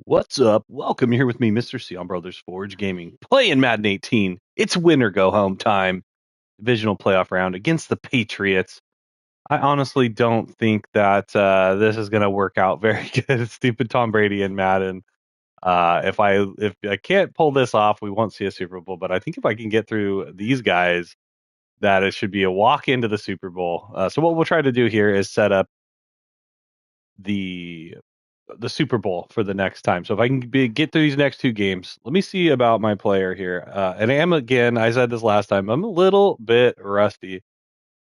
What's up? Welcome. You're here with me, Mr. C on Brothers Forge Gaming, playing Madden 18. It's win or go home time. Divisional playoff round against the Patriots. I honestly don't think that this is going to work out very good. Stupid Tom Brady and Madden. If I can't pull this off, we won't see a Super Bowl. But I think if I can get through these guys, that it should be a walk into the Super Bowl. So what we'll try to do here is set up the Super Bowl for the next time. So if I can get through these next two games, let me see about my player here. And I am, again, I said this last time, I'm a little bit rusty.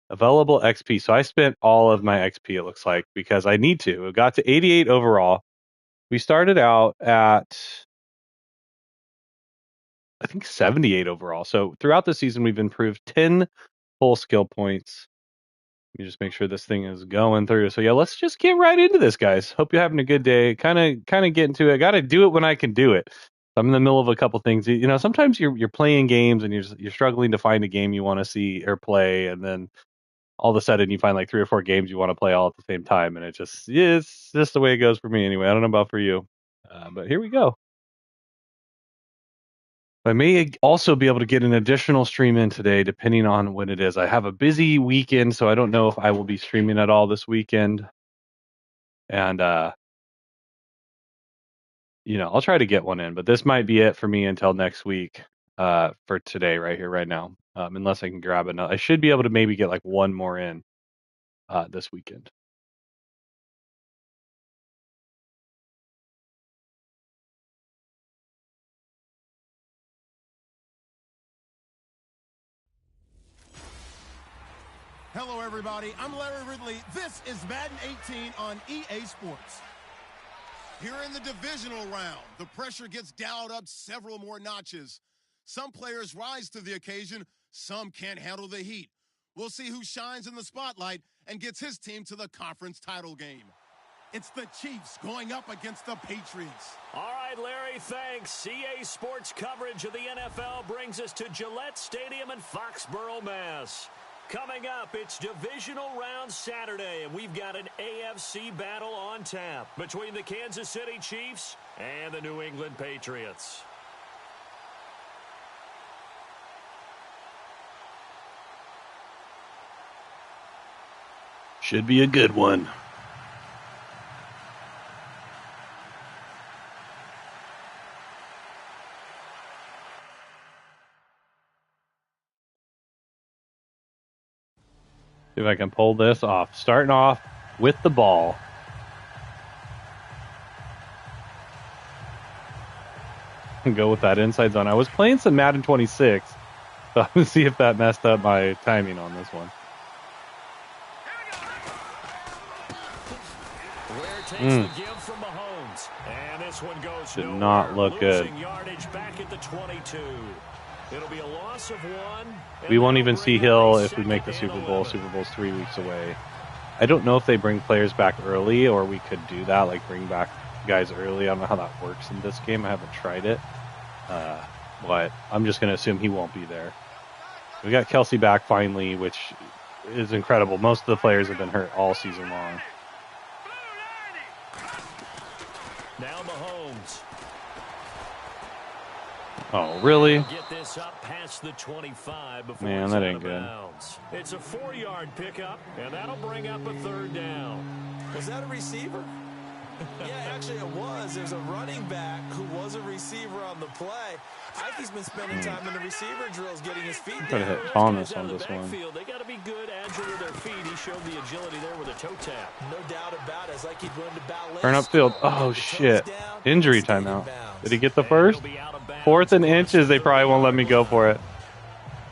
Available XP. So I spent all of my XP, it looks like, because I need to. It got to 88 overall. We started out at, I think, 78 overall. So throughout the season, we've improved 10 full skill points. Let me just make sure this thing is going through. So yeah, let's just get right into this, guys. Hope you're having a good day. Kind of get into it. Got to do it when I can do it. I'm in the middle of a couple things. You know, sometimes you're playing games and you're struggling to find a game you want to see or play, and then all of a sudden you find like 3 or 4 games you want to play all at the same time, and it's just the way it goes for me anyway. I don't know about for you, but here we go. I may also be able to get an additional stream in today, depending on when it is. I have a busy weekend, so I don't know if I will be streaming at all this weekend. And, I'll try to get one in, but this might be it for me until next week for today, right here, right now, unless I can grab another. I should be able to maybe get like one more in this weekend. Hello, everybody. I'm Larry Ridley. This is Madden 18 on EA Sports. Here in the divisional round, the pressure gets dialed up several more notches. Some players rise to the occasion. Some can't handle the heat. We'll see who shines in the spotlight and gets his team to the conference title game. It's the Chiefs going up against the Patriots. All right, Larry, thanks. EA Sports coverage of the NFL brings us to Gillette Stadium in Foxborough, Mass. Coming up, it's Divisional Round Saturday, and we've got an AFC battle on tap between the Kansas City Chiefs and the New England Patriots. Should be a good one. See if I can pull this off. Starting off with the ball. And go with that inside zone. I was playing some Madden 26, so I'm going to see if that messed up my timing on this one. Where takes the give from Mahomes. And this one goes Did nowhere. not look good. Yardage back at the 22. It'll be a loss of 1. We won't even see Hill if we make the Super Bowl. Super Bowl's 3 weeks away. I don't know if they bring players back early, or we could do that, like bring back guys early. I don't know how that works in this game. I haven't tried it. But I'm just going to assume he won't be there. We got Kelsey back finally, which is incredible. Most of the players have been hurt all season long. Now Mahomes. Oh, really? Get this up past the 25 before Man, that ain't good. It's a 4-yard pickup, and that'll bring up a 3rd down. Was that a receiver? Yeah, actually it was. There's a running back who was a receiver on the play. I think he's been spending time in the receiver drills getting his feet Trying to down. hit Thomas on this one. They got to be good, agile with their feet. He showed the agility there with a toe tap. No doubt about it. It's like he'd run to ballet. Turn upfield. Oh, shit. Injury timeout. Did he get the first? 4th and inches. They probably won't let me go for it.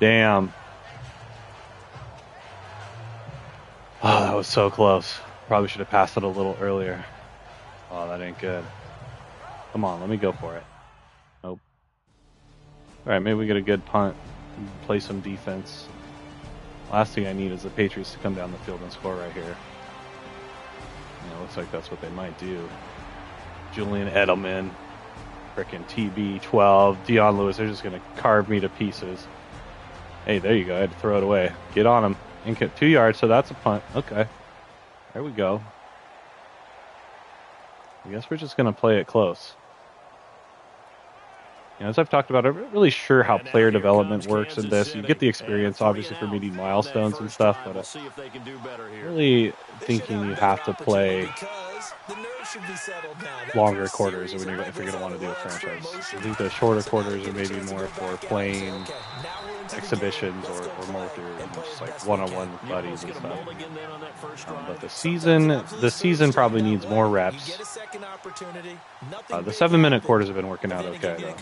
Damn. Oh, that was so close. Probably should have passed it a little earlier. Oh, that ain't good. Come on, let me go for it. Nope. All right, maybe we get a good punt. Play some defense. Last thing I need is the Patriots to come down the field and score right here. Looks like that's what they might do. Julian Edelman. Frickin' TB12. Dion Lewis. They're just going to carve me to pieces. Hey, there you go. I had to throw it away. Get on him. 2 yards, so that's a punt. Okay. There we go. I guess we're just going to play it close. As I've talked about, I'm not really sure how player development works in this. You get the experience, obviously, for meeting milestones and stuff, but really thinking you have to play longer quarters if you're going to want to do a franchise. I think the shorter quarters are maybe more for playing exhibitions or more with your just like one-on-one with buddies and stuff. But the season probably needs more reps. The 7-minute quarters have been working out okay, though.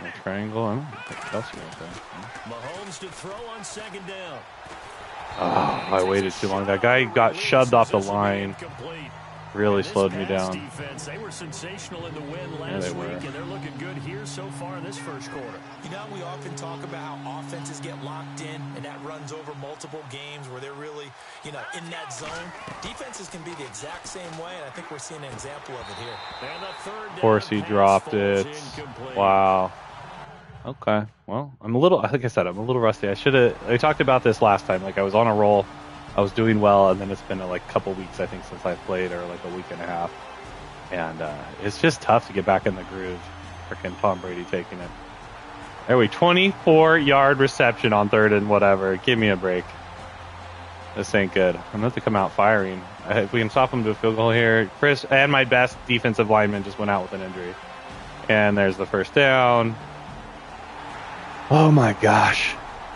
No triangle. I don't think Kelsey right there. Mahomes to throw on second down. Oh, I waited too long. That guy got shoved off the line. Really slowed me down. Defense, they were sensational in the win last week, and they're looking good here so far in this first quarter. You know, we often talk about how offenses get locked in, and that runs over multiple games where they're really, in that zone. Defenses can be the exact same way, and I think we're seeing an example of it here. And the third down Of course, he dropped it. Wow. Okay. Well, like I said, I'm a little rusty. I talked about this last time. Like, I was on a roll. I was doing well, and then it's been a couple weeks, I think, since I've played, or like a week and a half. And it's just tough to get back in the groove. Freaking Tom Brady taking it. There we 24-yard reception on third and whatever. Give me a break. This ain't good. I'm going to have to come out firing. If we can stop him to a field goal here. Chris and my best defensive lineman just went out with an injury. And there's the first down. Oh, my gosh.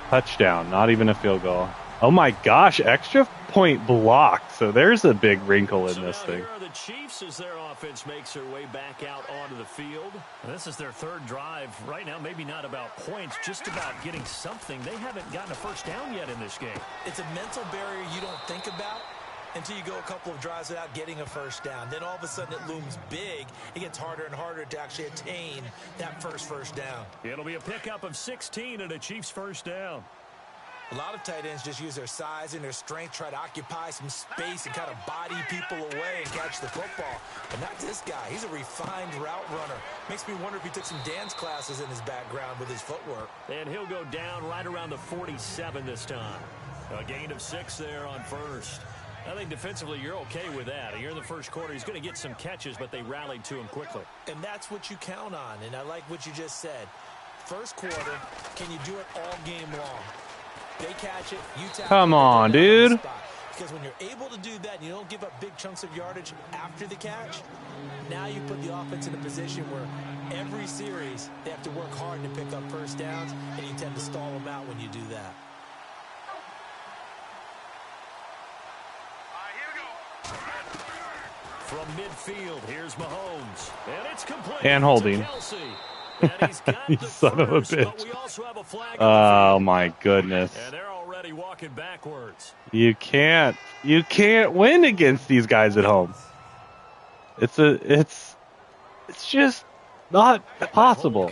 Touchdown. Not even a field goal. Oh my gosh, extra point blocked. So there's a big wrinkle in this thing. Here are the Chiefs as their offense makes their way back out onto the field. This is their third drive. Right now, maybe not about points, just about getting something. They haven't gotten a first down yet in this game. It's a mental barrier you don't think about until you go a couple of drives without getting a first down. Then all of a sudden it looms big. It gets harder and harder to actually attain that first down. It'll be a pickup of 16 and a Chiefs first down. A lot of tight ends just use their size and their strength, try to occupy some space and kind of body people away and catch the football. But not this guy. He's a refined route runner. Makes me wonder if he took some dance classes in his background with his footwork. And he'll go down right around the 47 this time. A gain of 6 there on first. I think defensively you're okay with that. Here in the first quarter, he's going to get some catches, but they rallied to him quickly. And that's what you count on, and I like what you just said. First quarter, can you do it all game long? They catch it, you tap. Come on, dude. Because when you're able to do that and you don't give up big chunks of yardage after the catch, now you put the offense in a position where every series they have to work hard to pick up first downs, and you tend to stall them out when you do that. From midfield, here's Mahomes. And it's complete. And holding. You son of a bitch. Oh my goodness. And they're already walking backwards. You can't win against these guys at home. It's just not possible.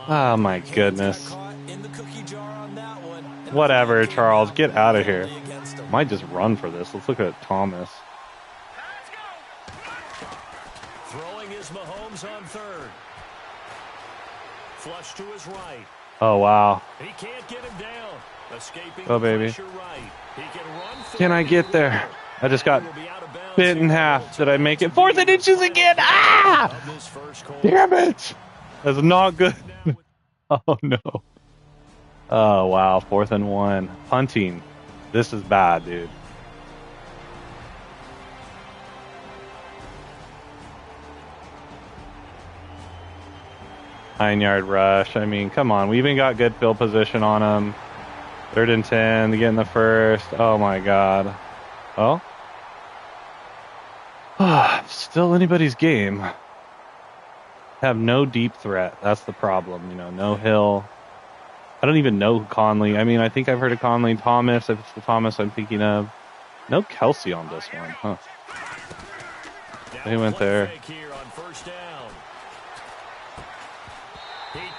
Oh my goodness. Whatever, Charles, get out of here. Might just run for this. Let's look at Thomas. Throwing is Mahomes on third. Flush to his right. Oh, wow. He can't get him down. Escaping oh, baby. Right. He can I get there? I just got bit in half. Did I make it? 4th and inches again. Ah! Damn it. That's not good. Oh, no. Oh, wow. 4th and 1. Punting. This is bad, dude. Nine-yard rush. I mean, come on. We even got good field position on them. 3rd and 10. They get in the first. Oh, my God. Oh. Still anybody's game. Have no deep threat. That's the problem. No Hill. I don't even know Conley. I mean, I think I've heard of Conley. Thomas, if it's the Thomas I'm thinking of. No Kelsey on this one. Huh. They went there.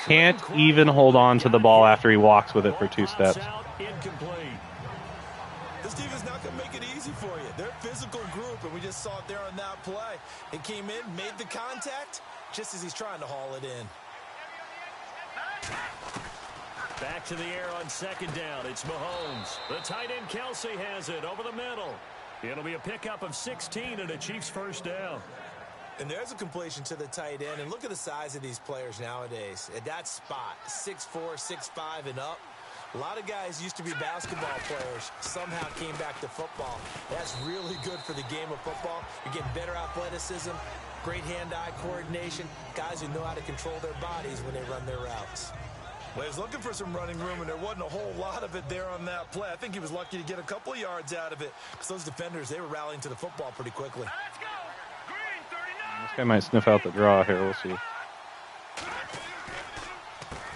Can't even hold on to the ball after he walks with it for 2 steps. This team is not going to make it easy for you. They're a physical group, and we just saw it there on that play. It came in, made the contact, just as he's trying to haul it in. Back to the air on second down. It's Mahomes. The tight end Kelsey has it over the middle. It'll be a pickup of 16 and a Chiefs first down. And there's a completion to the tight end. And look at the size of these players nowadays. At that spot, 6'4", 6'5", and up. A lot of guys used to be basketball players, somehow came back to football. That's really good for the game of football. You're getting better athleticism, great hand-eye coordination, guys who know how to control their bodies when they run their routes. Well, he was looking for some running room, and there wasn't a whole lot of it there on that play. I think he was lucky to get a couple of yards out of it, because those defenders, they were rallying to the football pretty quickly. Let's go. Green 39. This guy might sniff out the draw here. We'll see.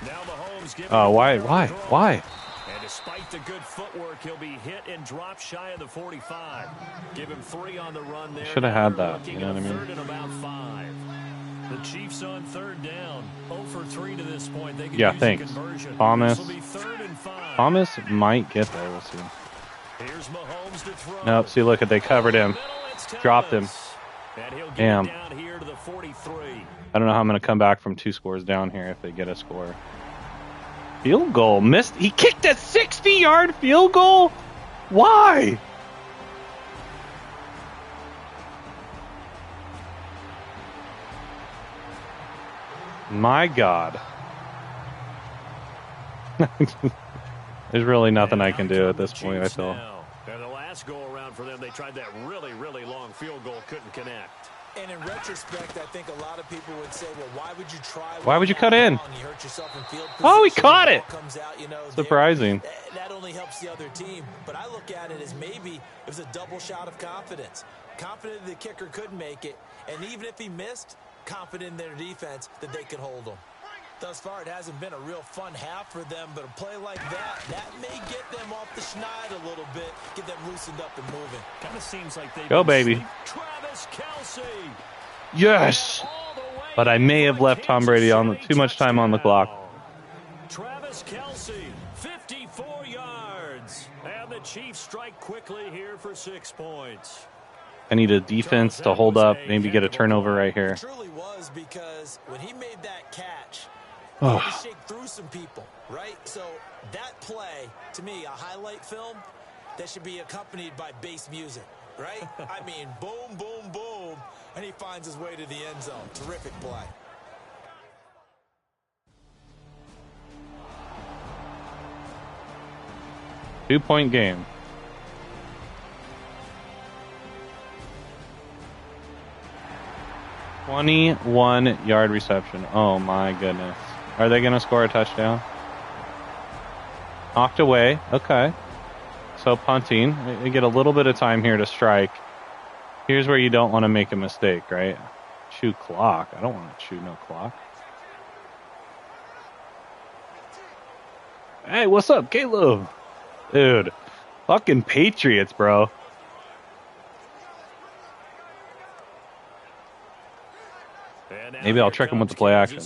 Now Mahomes giving Oh, why? And despite the good footwork, he'll be hit and drop shy of the 45. Give him 3 on the run there. Should have had that, you know what I mean? Third and about 5. The Chiefs on third down. 0 for 3 to this point. They can use thanks. a conversion. Thomas. This will be 3rd and 5. Thomas might get there. We'll see. Here's Mahomes to throw. Nope. See, look at they covered him. Dropped him. And he'll get Damn. down here to the 43. I don't know how I'm going to come back from 2 scores down here if they get a score. Field goal. Missed. He kicked a 60-yard field goal? Why? My God. There's really nothing I can do at this point, I feel. And the last go around for them, they tried that really, really long field goal, couldn't connect. And in retrospect, I think a lot of people would say, well, why would you try? Why would you cut in? You hurt yourself in field Oh, he position. caught it. Comes out, Surprising. That only helps the other team. But I look at it as maybe it was a double shot of confidence. Confident the kicker could make it. And even if he missed, confident in their defense that they could hold him. Thus far, it hasn't been a real fun half for them, but a play like that may get them off the schneid a little bit, get them loosened up and moving. Kind of seems like they Go, baby. Travis Kelce. Yes. But I may have left Tom Brady on too much time on the clock. Travis Kelce, 54 yards. And the Chiefs strike quickly here for 6 points. I need a defense to hold up, maybe get a turnover right here. It truly was, because when he made that catch, Oh. he had to shake through some people, right? So that play, to me, a highlight film that should be accompanied by bass music, right? I mean, boom, boom, boom, and he finds his way to the end zone. Terrific play. Two-point game. $21-yard reception. Oh, my goodness. Are they going to score a touchdown? Knocked away. Okay. So punting. They get a little bit of time here to strike. Here's where you don't want to make a mistake, right? Chew clock. I don't want to chew no clock. Hey, what's up, Caleb? Dude. Fucking Patriots, bro. Maybe I'll trick him with the play action.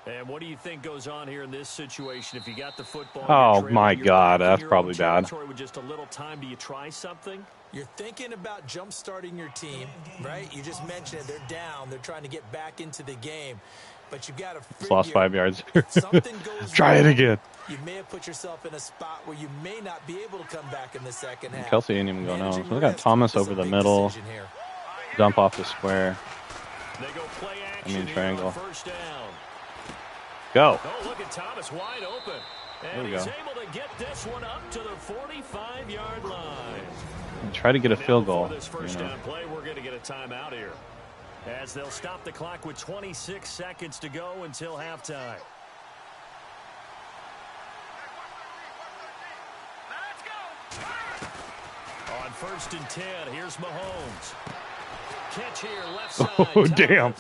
And what do you think goes on here in this situation? If you got the football, Oh my God, that's probably bad. With just a little time, do you try something? You're thinking about jump-starting your team, right? You just mentioned it. They're down. They're trying to get back into the game. But you got to figure, lost 5 yards. something goes Try it again. You may have put yourself in a spot where you may not be able to come back in the second half. Kelce ain't even going on. So we got Thomas over the middle. Dump off the square. They go play I mean triangle. First down. Go. Oh, look at Thomas wide open. And There we he's go. able to get this one up to the 45-yard line. And try to get a field goal. For this first down play, we're going to get a timeout here, as they'll stop the clock with 26 seconds to go until halftime. On 1st and 10, here's Mahomes. Catch here, left side. Oh, damn.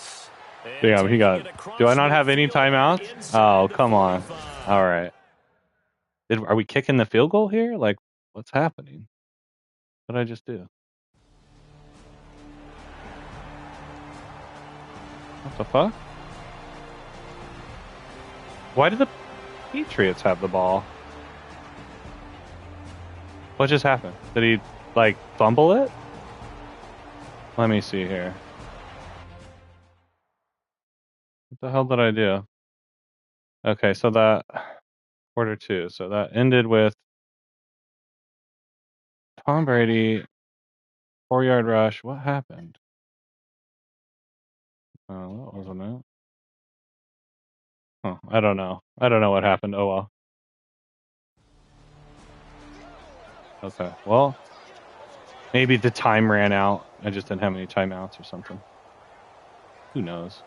Damn, he got... Do I not have any timeouts? Oh, come on. All right. Are we kicking the field goal here? Like, what's happening? What did I just do? What the fuck? Why did the Patriots have the ball? What just happened? Did he, like, fumble it? Let me see here. What the hell did I do? Okay, so that... Quarter 2. So that ended with Tom Brady, 4-yard rush. What happened? Oh, that wasn't it. Huh, I don't know. I don't know what happened. Oh, well. Okay, well, maybe the time ran out. I just didn't have any timeouts or something. Who knows?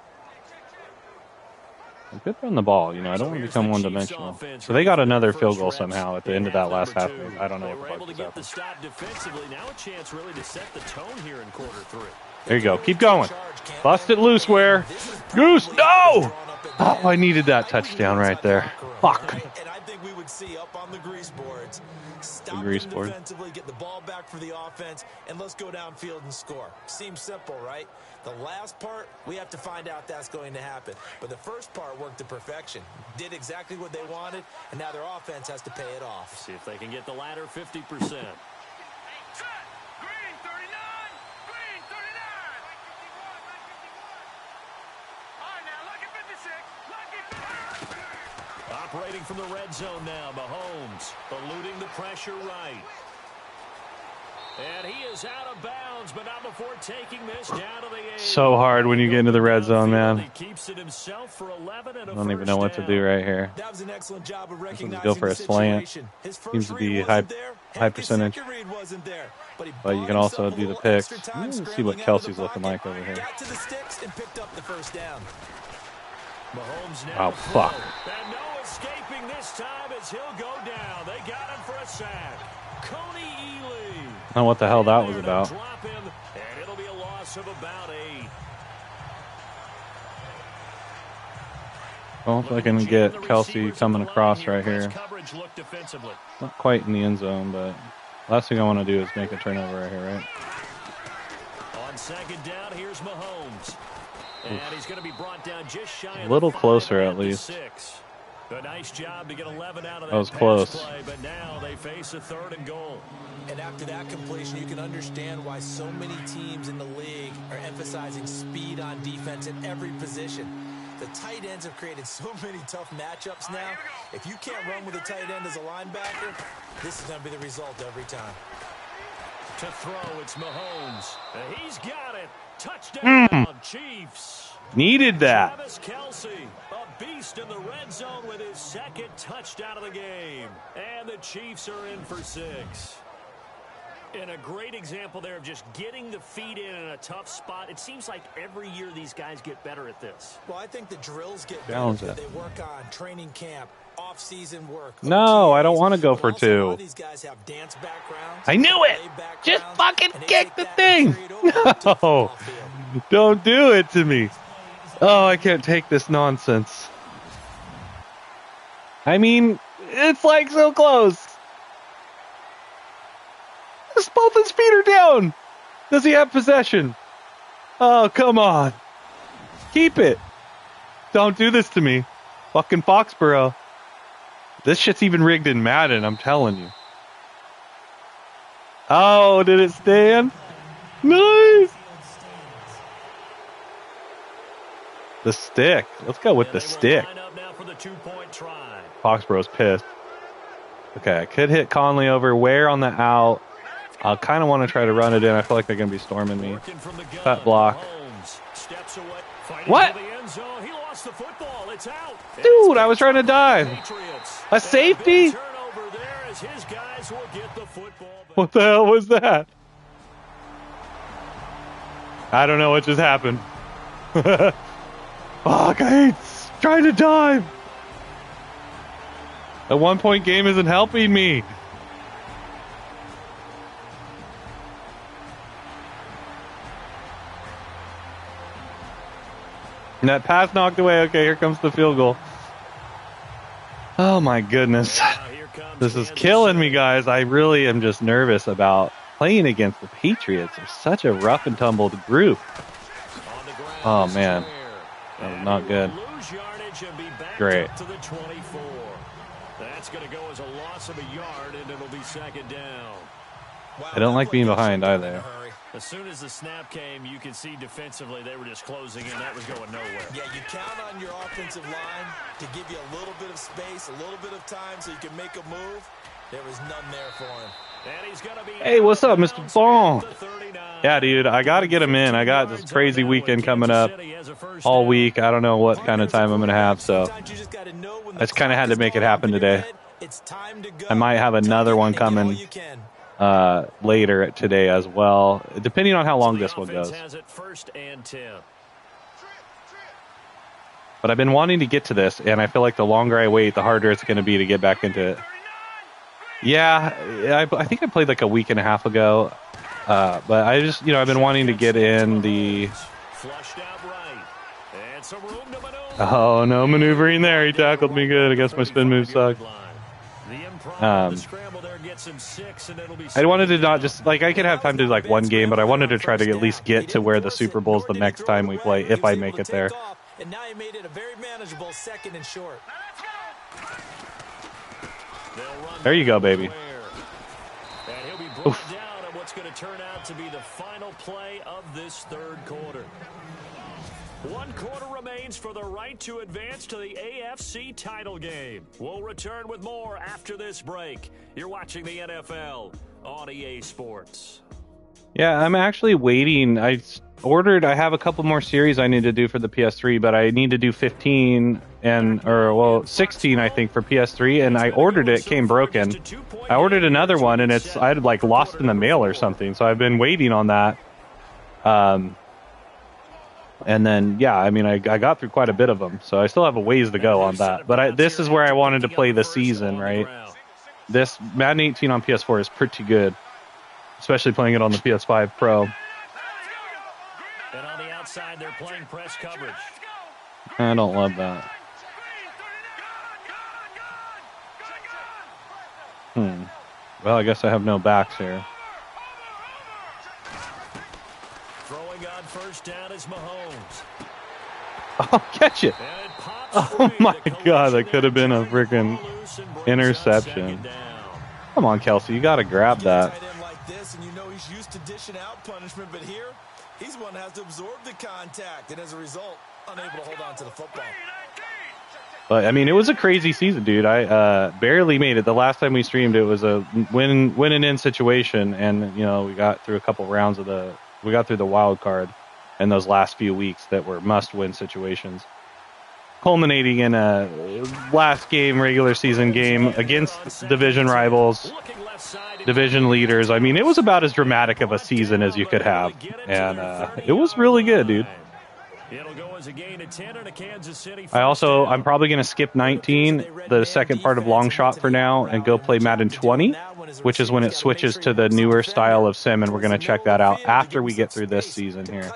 I could run the ball, you know. I don't want to become one-dimensional. So they got another field goal somehow at the end of that last half. I don't know what the fuck was happening. Stop defensively. Now a chance really to set the tone here in quarter 3. There you go. Keep going. Bust it loose, where? Goose, no! Oh, I needed that touchdown right there. Fuck. And I think we would see up on the grease boards. Stop grease them board. defensively, get the ball back for the offense, and let's go downfield and score. Seems simple, right? The last part, we have to find out that's going to happen. But the first part worked to perfection. Did exactly what they wanted, and now their offense has to pay it off. See if they can get the latter 50%. Operating from the red zone now, Mahomes eluding the pressure right. And he is out of bounds, but not before taking this down to the 8. So hard when you get into the red zone, man. He keeps it himself for 11 and a I don't even know what to do right here. That was an excellent job of Let's recognizing go for a slant. Seems to be high percentage. But you can also do the picks. Let's see what Kelsey's looking like over here. Got to the sticks and picked up the first down. Mahomes now Oh, fuck. And no escaping this time as he'll go down. They got him for a sack. Coney Ely. I don't know what the hell that was about. Drop him, and it'll be a loss of about 8. Well, if I can get Kelsey coming across right here. Coverage look defensively. Not quite in the end zone, but last thing I want to do is make a turnover right here, right? On second down, here's Mahomes. And he's going to be brought down just shy of A little the 5 closer at at the least. 6. A nice job to get 11 out of That was pass close. play, but now they face a 3rd and goal. And after that completion, you can understand why so many teams in the league are emphasizing speed on defense at every position. The tight ends have created so many tough matchups now. If you can't run with a tight end as a linebacker, this is going to be the result every time. To throw, it's Mahomes. And he's got it. Touchdown, Chiefs. Needed that. Travis Kelce, a beast in the red zone with his 2nd touchdown of the game. And the Chiefs are in for 6. And a great example there of just getting the feet in a tough spot. It seems like every year these guys get better at this. Well, I think the drills get Balance better. it. They work on training camp, off-season work. No, I don't want to go for Also, a lot 2. of these guys have dance backgrounds. I knew it. play backgrounds, Just fucking and they kick take the that and thing. carry it over to the No. football field. Don't do it to me. Oh, I can't take this nonsense. I mean, it's like so close. Both his feet are down. Does he have possession? Oh, come on. Keep it. Don't do this to me. Fucking Foxborough. This shit's even rigged in Madden, I'm telling you. Oh, did it stand? Nice. The stick. Let's go with the stick. Foxborough's pissed. Okay, I could hit Conley over. Where on the out? I kind of want to try to run it in. I feel like they're going to be storming me. Fat block. What? Dude, I was trying to dive. A safety? What the hell was that? I don't know what just happened. Fuck, I hate trying to dive. A 1-point game isn't helping me. And that pass knocked away. Okay, here comes the field goal. Oh my goodness. This is killing me, guys. I really am just nervous about playing against the Patriots. They're such a rough and tumbled group. Oh man. That was not good. Great. That's going to go as a loss of a yard, and it'll be 2nd down. I don't like being behind either. As soon as the snap came, you could see defensively they were just closing in. That was going nowhere. Yeah, you count on your offensive line to give you a little bit of space, a little bit of time so you can make a move. There was none there for him. And he's going to be hey, what's up, Mr. Bond? Yeah, dude, I got to get him in. I got this crazy weekend coming up all week. I don't know what kind of time I'm going to have, so I just kind of had to make it happen today. I might have another one coming later today as well, depending on how long this one goes. But I've been wanting to get to this, and I feel like the longer I wait, the harder it's going to be to get back into it. Yeah, I think I played like a week and a half ago, but I just, I've been wanting to get in the... Oh, no maneuvering there. He tackled me good. I guess my spin move sucked. I wanted to not just, like, I could have time to do like one game, but I wanted to try to at least get to where the Super Bowl's the next time we play, if I make it there. And now he made it a very manageable 2nd and short. There you go, baby. And he'll be brought down on what's going to turn out to be the final play of this 3rd quarter. 1 quarter remains for the right to advance to the AFC title game. We'll return with more after this break. You're watching the NFL on EA Sports. Yeah, I'm actually waiting. I have a couple more series I need to do for the PS3, but I need to do 16 I think for PS3, and I ordered it, came broken. I ordered another one, and I had like lost in the mail or something, so I've been waiting on that. And then, yeah, I mean, I got through quite a bit of them, so I still have a ways to go on that. But this is where I wanted to play the season, right? This Madden 18 on PS4 is pretty good, especially playing it on the PS5 Pro. And on the outside, they're playing press coverage. I don't love that. Well, I guess I have no backs here. Throwing on first down is Mahomes. Oh, catch it. Oh, my God. That could have been a freaking interception. Come on, Kelsey. You got to grab that. And you know he's used to dishing out punishment, but here he's one that has to absorb the contact, and as a result, unable to hold on to the football. But I mean, it was a crazy season, dude. I barely made it. The last time we streamed, it was a win and in situation, and we got through a couple rounds we got through the wild card in those last few weeks that were must-win situations, culminating in a last game, regular season game against division rivals, division leaders. I mean, it was about as dramatic of a season as you could have, and it was really good, dude. I'm probably going to skip 19, the second part of Long Shot for now, and go play Madden 20, which is when it switches to the newer style of sim, and we're going to check that out after we get through this season here.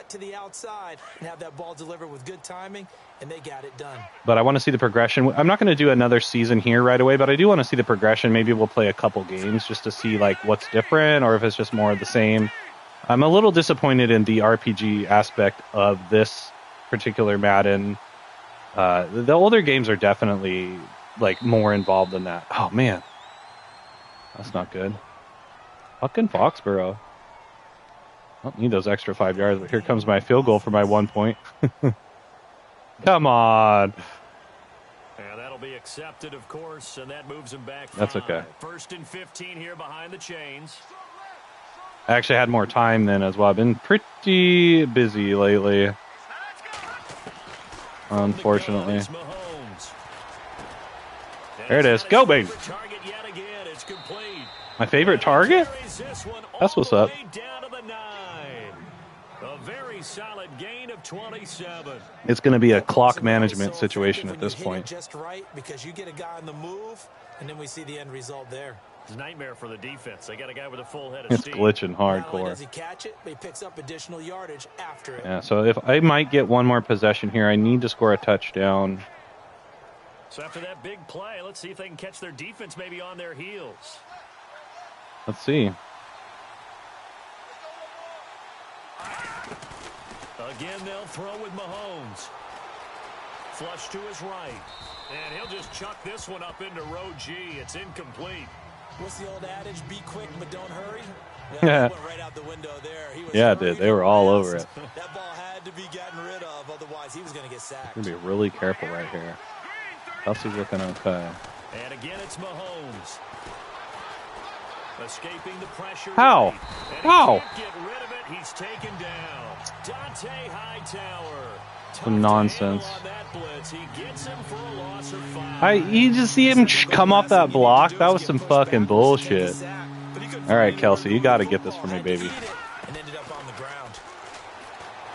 But I want to see the progression. I'm not going to do another season here right away, but I do want to see the progression. Maybe we'll play a couple games just to see like what's different or if it's just more of the same. I'm a little disappointed in the RPG aspect of this particular Madden. The older games are definitely like more involved than that. Oh man, that's not good. Fucking Foxborough. I don't need those extra 5 yards, but here comes my field goal for my 1 point. Come on. Yeah, that'll be accepted, of course, and that moves him back. That's okay. 1st and 15 here behind the chains. I actually had more time then as well. I've been pretty busy lately, unfortunately. There it is. Go, baby. My favorite target? That's what's up. Solid gain of 27. It's going to be a clock management situation at this point. Just right, because you get a guy on the move, and then we see the end result there. It's a nightmare for the defense. They got a guy with a full head of It's steam. glitching Not only hardcore. does he catch it, but he picks up additional yardage after it. Yeah, so if I might get one more possession here, I need to score a touchdown. So after that big play, let's see if they can catch their defense maybe on their heels. Let's see. Again, they'll throw with Mahomes. Flush to his right. And he'll just chuck this one up into row G. It's incomplete. What's the old adage? Be quick, but don't hurry. Yeah. Went right out the window there. He was Yeah, it did. They were all over it. That ball had to be gotten rid of, otherwise he was going to get sacked. Going to be really careful right here. Kelsey's looking okay. And again, it's Mahomes. Escaping the pressure. How? How? Get rid of it. He's taken down. Dante Hightower. Some nonsense. You just see him come off that block. That was some fucking bullshit. All right, Kelsey, you got to get this for me, baby.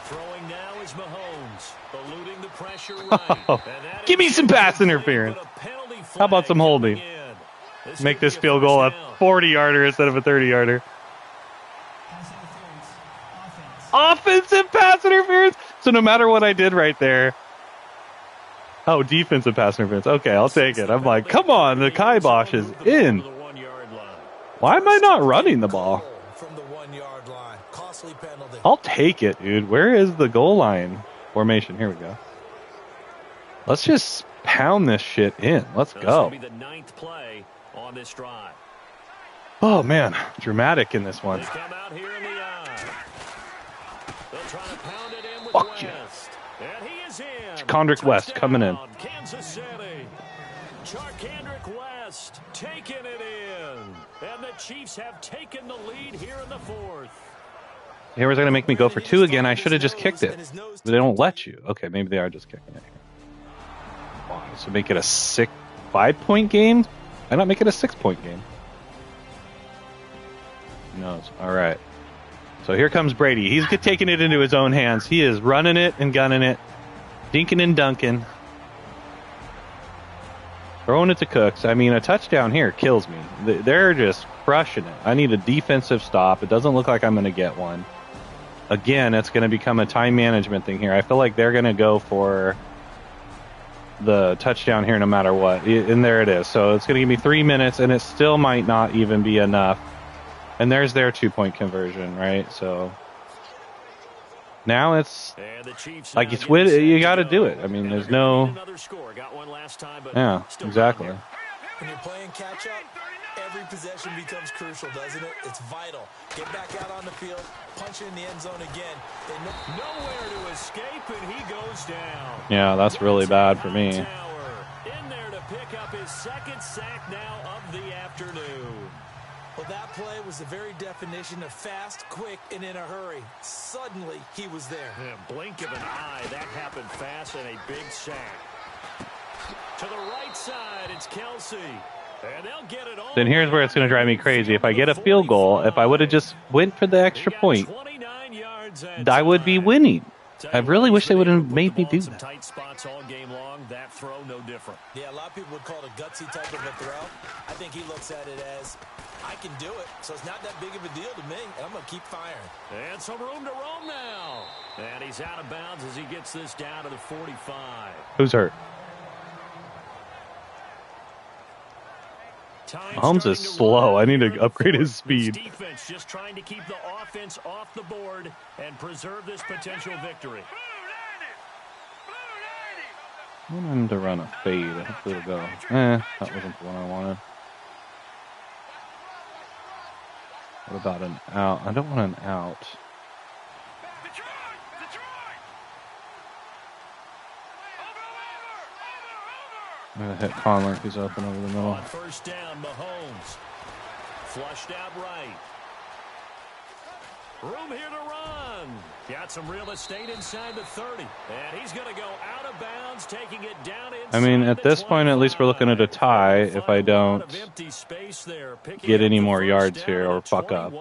Throwing now is Mahomes, eluding the pressure right. Give me some pass interference. How about some holding? Make this field goal a 40-yarder instead of a 30-yarder. Offensive pass interference. So no matter what I did right there. Oh, defensive pass interference. Okay, I'll take it. I'm like, come on, the kibosh is in. Why am I not running the ball? I'll take it, dude. Where is the goal line formation? Here we go. Let's just pound this shit in. Let's go. This will be the 9th play on this drive. Oh, man. Dramatic in this one. They come out here in the eye. They'll try to pound it in with Fuck West. you. And he is in. Condrick West coming in. Kansas City. Charkandrick West taking it in. And the Chiefs have taken the lead here in the 4th. Here was going to make me go for 2 again. I should have just kicked it. But they don't let you. Okay, maybe they are just kicking it here. Wow, so make it a 5-point game? Why not make it a 6-point game? Who knows? All right. So here comes Brady. He's taking it into his own hands. He is running it and gunning it. Dinking and dunking. Throwing it to Cooks. I mean, a touchdown here kills me. They're just crushing it. I need a defensive stop. It doesn't look like I'm going to get one. Again, it's going to become a time management thing here. I feel like they're going to go for the touchdown here no matter what. And there it is. So it's going to give me 3 minutes, and it still might not even be enough. And there's their 2-point conversion, right? So now it's like you got to do it. I mean, there's no. Yeah, exactly. When you're playing catch up, every possession becomes crucial, doesn't it? It's vital. Get back out on the field, punch it in the end zone again. Nowhere to escape, and he goes down. Yeah, that's really bad for me. In there to pick up his 2nd sack now of the afternoon. Well, that play was the very definition of fast, quick, and in a hurry. Suddenly, he was there. Yeah, blink of an eye, that happened fast and a big sack. To the right side, it's Kelsey. And they'll get it all. Then here's where it's going to drive me crazy. If I get a field goal, if I would have just went for the extra point, I would be winning. I really wish they would have made me do that. Tight spots all game long. That throw no different. Yeah, a lot of people would call it a gutsy type of a throw. I think he looks at it as, I can do it, so it's not that big of a deal to me, and I'm going to keep firing. And some room to roam now. And he's out of bounds as he gets this down to the 45. Who's hurt? Mahomes is slow. I need to upgrade his speed. Defense just trying to keep the offense off the board and preserve this potential victory. I want him to run a fade. Hopefully it'll go. That wasn't the one I wanted. What about an out? I don't want an out. I'm going to hit Conley. He's open over the middle. On 1st down, Mahomes. Flushed out right. Room here to run. Got some real estate inside the 30. And he's going to go out of bounds, taking it down inside. I mean, at this point, at least we're looking at a tie if I don't get any more yards here or fuck up.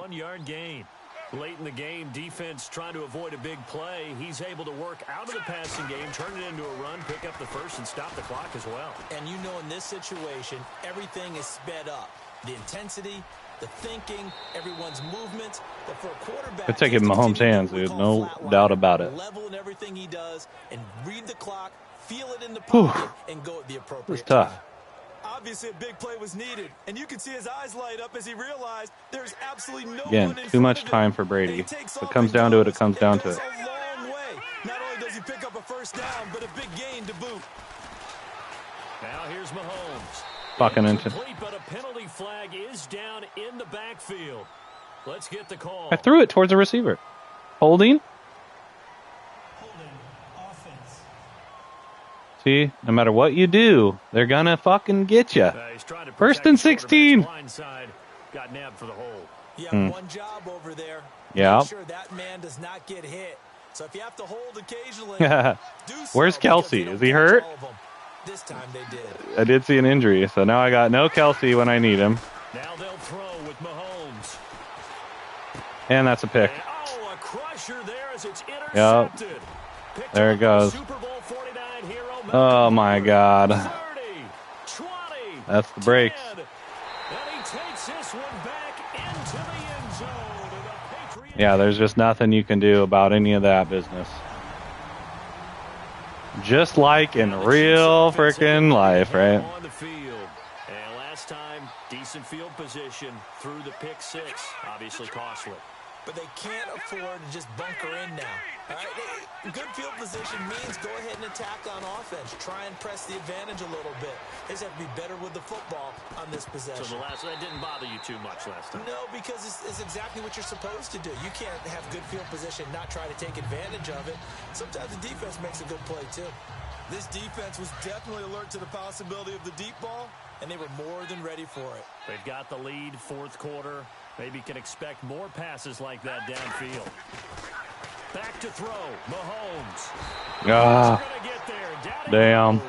Late in the game, defense trying to avoid a big play. He's able to work out of the passing game, turn it into a run, pick up the first, and stop the clock as well. And you know in this situation, everything is sped up. The intensity, the thinking, everyone's movement. But for a quarterback, it's like in Mahomes' hands, dude. No doubt about it. Level in everything he does and read the clock, feel it in the pocket, and go at the appropriate It's tough. time. Obviously, a big play was needed, and you can see his eyes light up as he realized there's absolutely no Again, one in too much front of time him. for Brady. If If it comes down to it, it comes down to it. A long way. Not only does he pick up a 1st down, but a big gain to boot. Now here's Mahomes. Fucking into. But a penalty flag is down in the backfield. Let's get the call. I threw it towards a receiver. Holding. See, no matter what you do, they're gonna fucking get you. 1st and 16. Got nabbed for the hold. You have one job over there. Yeah. Make sure that man does not get hit. So if you have to hold occasionally, do so. Where's Kelsey? Is he hurt? This time they did. I did see an injury, so now I got no Kelsey when I need him. Now they'll throw with Mahomes. And that's a pick. A crusher there as it's intercepted. Yep. There it goes. Super Bowl 49 hero, oh my God. 30, 20, that's the breaks. 10, and he takes this one back into the end zone. And the yeah, there's just nothing you can do about any of that business. Just like in real freaking life, right? On the field. And last time, decent field position through the pick six. Obviously costly. But they can't afford to just bunker in now. All right? Good field position means go ahead and attack on offense. Try and press the advantage a little bit. They just have to be better with the football on this possession. So that didn't bother you too much last time? No, because it's exactly what you're supposed to do. You can't have good field position, not try to take advantage of it. Sometimes the defense makes a good play, too. This defense was definitely alert to the possibility of the deep ball, and they were more than ready for it. They've got the lead, fourth quarter. Maybe can expect more passes like that downfield. Back to throw, Mahomes. Damn.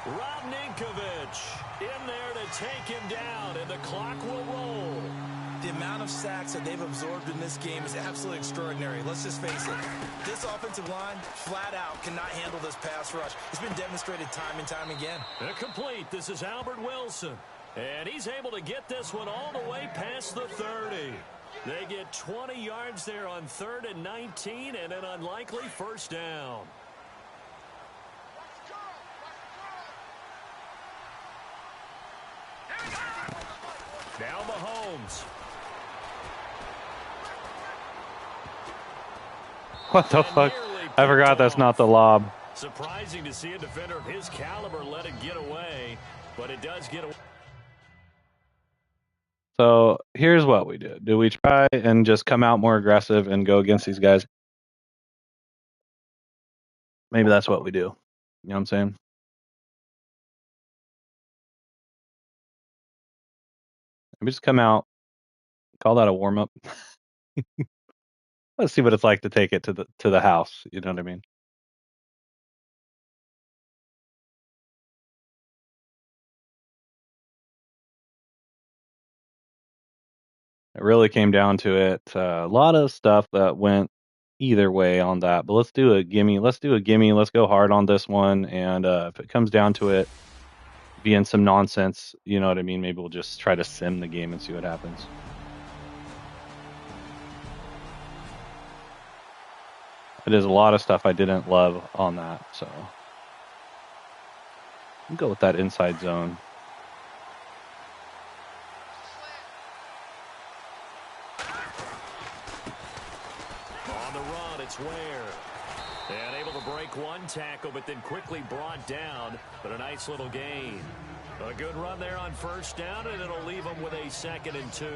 Rob Ninkovich in there to take him down, and the clock will roll. The amount of sacks that they've absorbed in this game is absolutely extraordinary. Let's just face it. This offensive line, flat out, cannot handle this pass rush. It's been demonstrated time and time again. Complete. This is Albert Wilson. And he's able to get this one all the way past the 30. They get 20 yards there on 3rd and 19 and an unlikely first down. Now Mahomes. What the fuck? I forgot that's not the lob. Surprising to see a defender of his caliber let it get away, but it does get away. So here's what we did. Do we try and just come out more aggressive and go against these guys? Maybe that's what we do. You know what I'm saying? Maybe just come out, call that a warm up. Let's see what it's like to take it to the house. You know what I mean? It really came down to it. A lot of stuff that went either way on that, but let's do a gimme. Let's go hard on this one. And if it comes down to it being some nonsense, you know what I mean? Maybe we'll just try to sim the game and see what happens. It is a lot of stuff I didn't love on that, so I'll go with that inside zone. On the run, it's Ware. And able to break one tackle, but then quickly brought down. But a nice little gain. A good run there on first down, and it'll leave them with a 2nd and 2.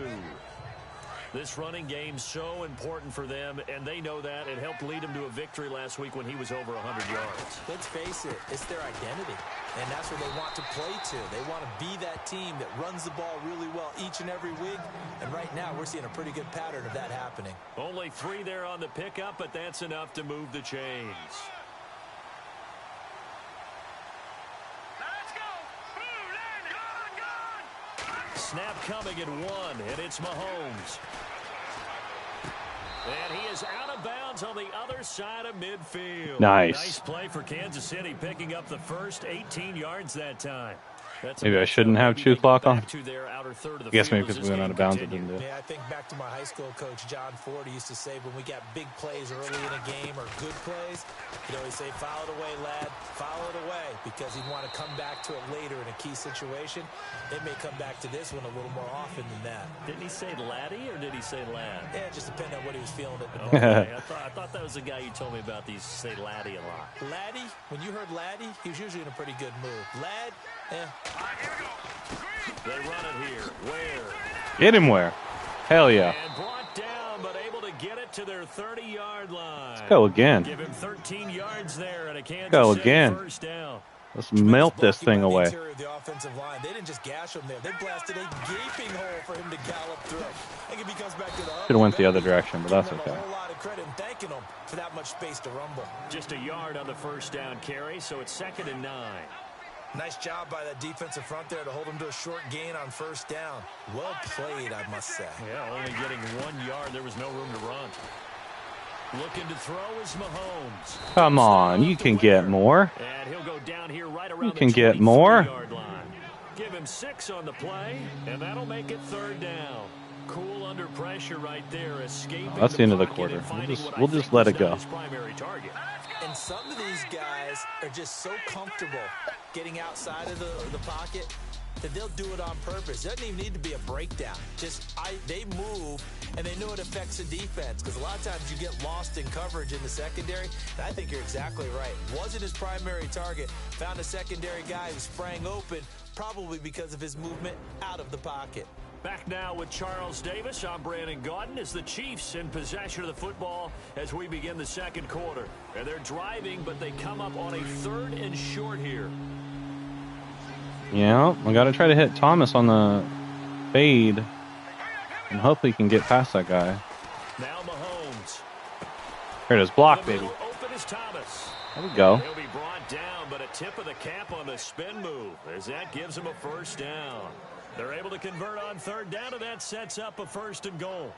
This running game's so important for them, and they know that. It helped lead them to a victory last week when he was over 100 yards. Let's face it, it's their identity, and that's what they want to play to. They want to be that team that runs the ball really well each and every week, and right now we're seeing a pretty good pattern of that happening. Only 3 there on the pickup, but that's enough to move the chains. Snap coming at 1, and it's Mahomes. And he is out of bounds on the other side of midfield. Nice play for Kansas City, picking up the first 18 yards that time. Maybe I shouldn't have chew clock on. I guess maybe because we went out of bounds it didn't do it. Yeah, I think back to my high school coach, John Ford, he used to say when we got big plays early in a game or good plays, he'd always say, foul it away, lad, foul it away, because he'd want to come back to it later in a key situation. It may come back to this one a little more often than that. Didn't he say laddie or did he say lad? Yeah, it just depended on what he was feeling at the moment. Okay. I thought that was the guy you told me about. These say laddie a lot. Laddie, when you heard laddie, he was usually in a pretty good mood. Lad, They run it here. Where? Get him where? Hell yeah. And brought down, but able to get it to their 30-yard line. Let's go again. Give him 13 yards there at a Kansas go City again. first down. Let's melt this thing away. The offensive line. They didn't just gash him there. They blasted a gaping hole for him to gallop through. I think if he comes back to the should have went the other direction, but that's okay. A whole lot of credit and thanking him for that much space to rumble. Just a yard on the first down carry, so it's 2nd and 9. Nice job by that defensive front there to hold him to a short gain on first down. Well played, I must say. Yeah, only getting 1 yard. There was no room to run. Looking to throw is Mahomes. Come on, you can get more. And he'll go down here right around you can get more. Line. Give him 6 on the play, and that'll make it 3rd down. Cool under pressure right there, escaping. That's the end of the quarter. We'll just let it go. And some of these guys are just so comfortable getting outside of the pocket that they'll do it on purpose. It doesn't even need to be a breakdown. They move, and they know it affects the defense, because a lot of times you get lost in coverage in the secondary, and I think you're exactly right. Wasn't his primary target. Found a secondary guy who sprang open, probably because of his movement out of the pocket. Back now with Charles Davis. I'm Brandon Gaudin as the Chiefs in possession of the football as we begin the 2nd quarter. And they're driving, but they come up on a 3rd and short here. Yeah, I got to try to hit Thomas on the fade, and hopefully he can get past that guy. Now Mahomes. Here it is, block, baby. Open is Thomas. There we go. He'll be brought down, but a tip of the cap on the spin move as that gives him a first down. They're able to convert on 3rd down, and that sets up a 1st and goal.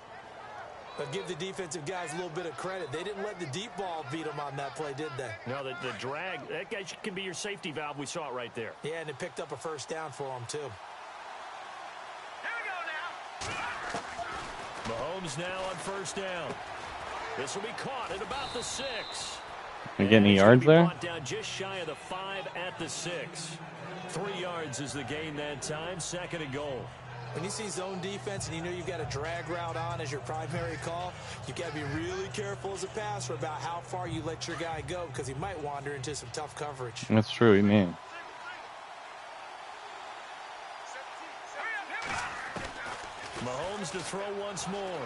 But give the defensive guys a little bit of credit. They didn't let the deep ball beat them on that play, did they? No, the drag, that guy can be your safety valve. We saw it right there. Yeah, and it picked up a first down for them, too. Here we go now. Mahomes now on 1st down. This will be caught at about the 6. You get any yards there? Down just shy of the 5 at the 6. 3 yards is the gain that time. 2nd and goal. When you see zone defense and you know you've got a drag route on as your primary call, you've got to be really careful as a passer about how far you let your guy go, because he might wander into some tough coverage. That's true, you mean. Mahomes to throw once more.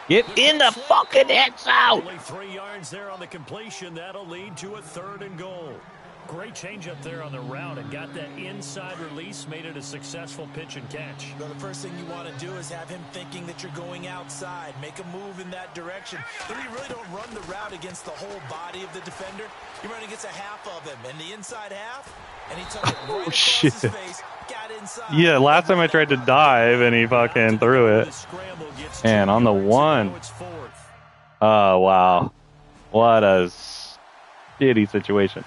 Get in the fucking end zone! Only 3 yards there on the completion. That'll lead to a 3rd and goal. Great change up there on the route and got that inside release, made it a successful pitch and catch. Well, the first thing you want to do is have him thinking that you're going outside, make a move in that direction. Then you really don't run the route against the whole body of the defender. You run against a half of him, and the inside half, and he took it right across his face, got inside. Yeah, last time I tried to dive, and he fucking threw it. And on the 1. Oh, wow. What a shitty situation.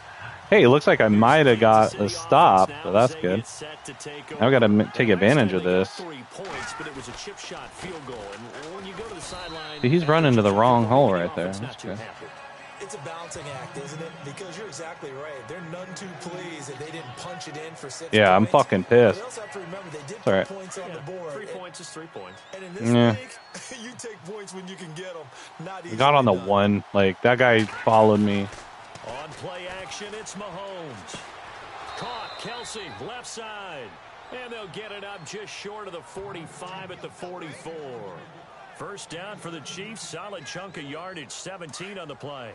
Hey, it looks like I might have got a stop, so that's good. Now we got to take advantage of this. See, he's running to the wrong hole right there. That's good. It's a balancing act, isn't it? Because you're exactly right. They're none too pleased that they didn't punch it in for 6 points. Yeah, I'm fucking pissed. They also have to remember they did put points on the board. 3 points is 3 points. And in this league, you take points when you can get them. Not easy. Got on the 1. Like, that guy followed me. On play action, it's Mahomes. Caught, Kelsey, left side. And they'll get it up just short of the 45 at the 44. First down for the Chiefs. Solid chunk of yardage, 17 on the play.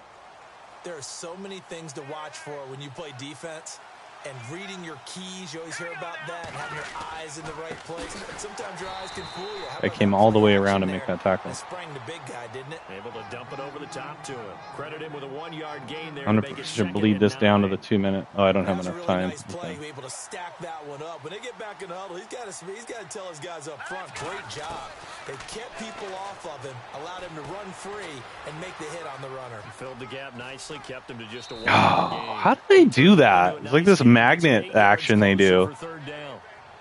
There are so many things to watch for when you play defense. And reading your keys, you always hear about that, and having your eyes in the right place. Sometimes your eyes can fool you. I came all the way around to make that tackle. Sprang the big guy, didn't it? Able to dump it over the top to him. Credit him with a 1-yard gain there. I'm going to bleed this down to the 2-minute. Oh, I don't have enough time. Nice play. Okay. Able to stack that one up. When they get back in the huddle, he's got to tell his guys up front, great job. They kept people off of him, allowed him to run free, and make the hit on the runner. He filled the gap nicely, kept him to just a 1-yard gain. How do they do that? It's like this magnet action they do.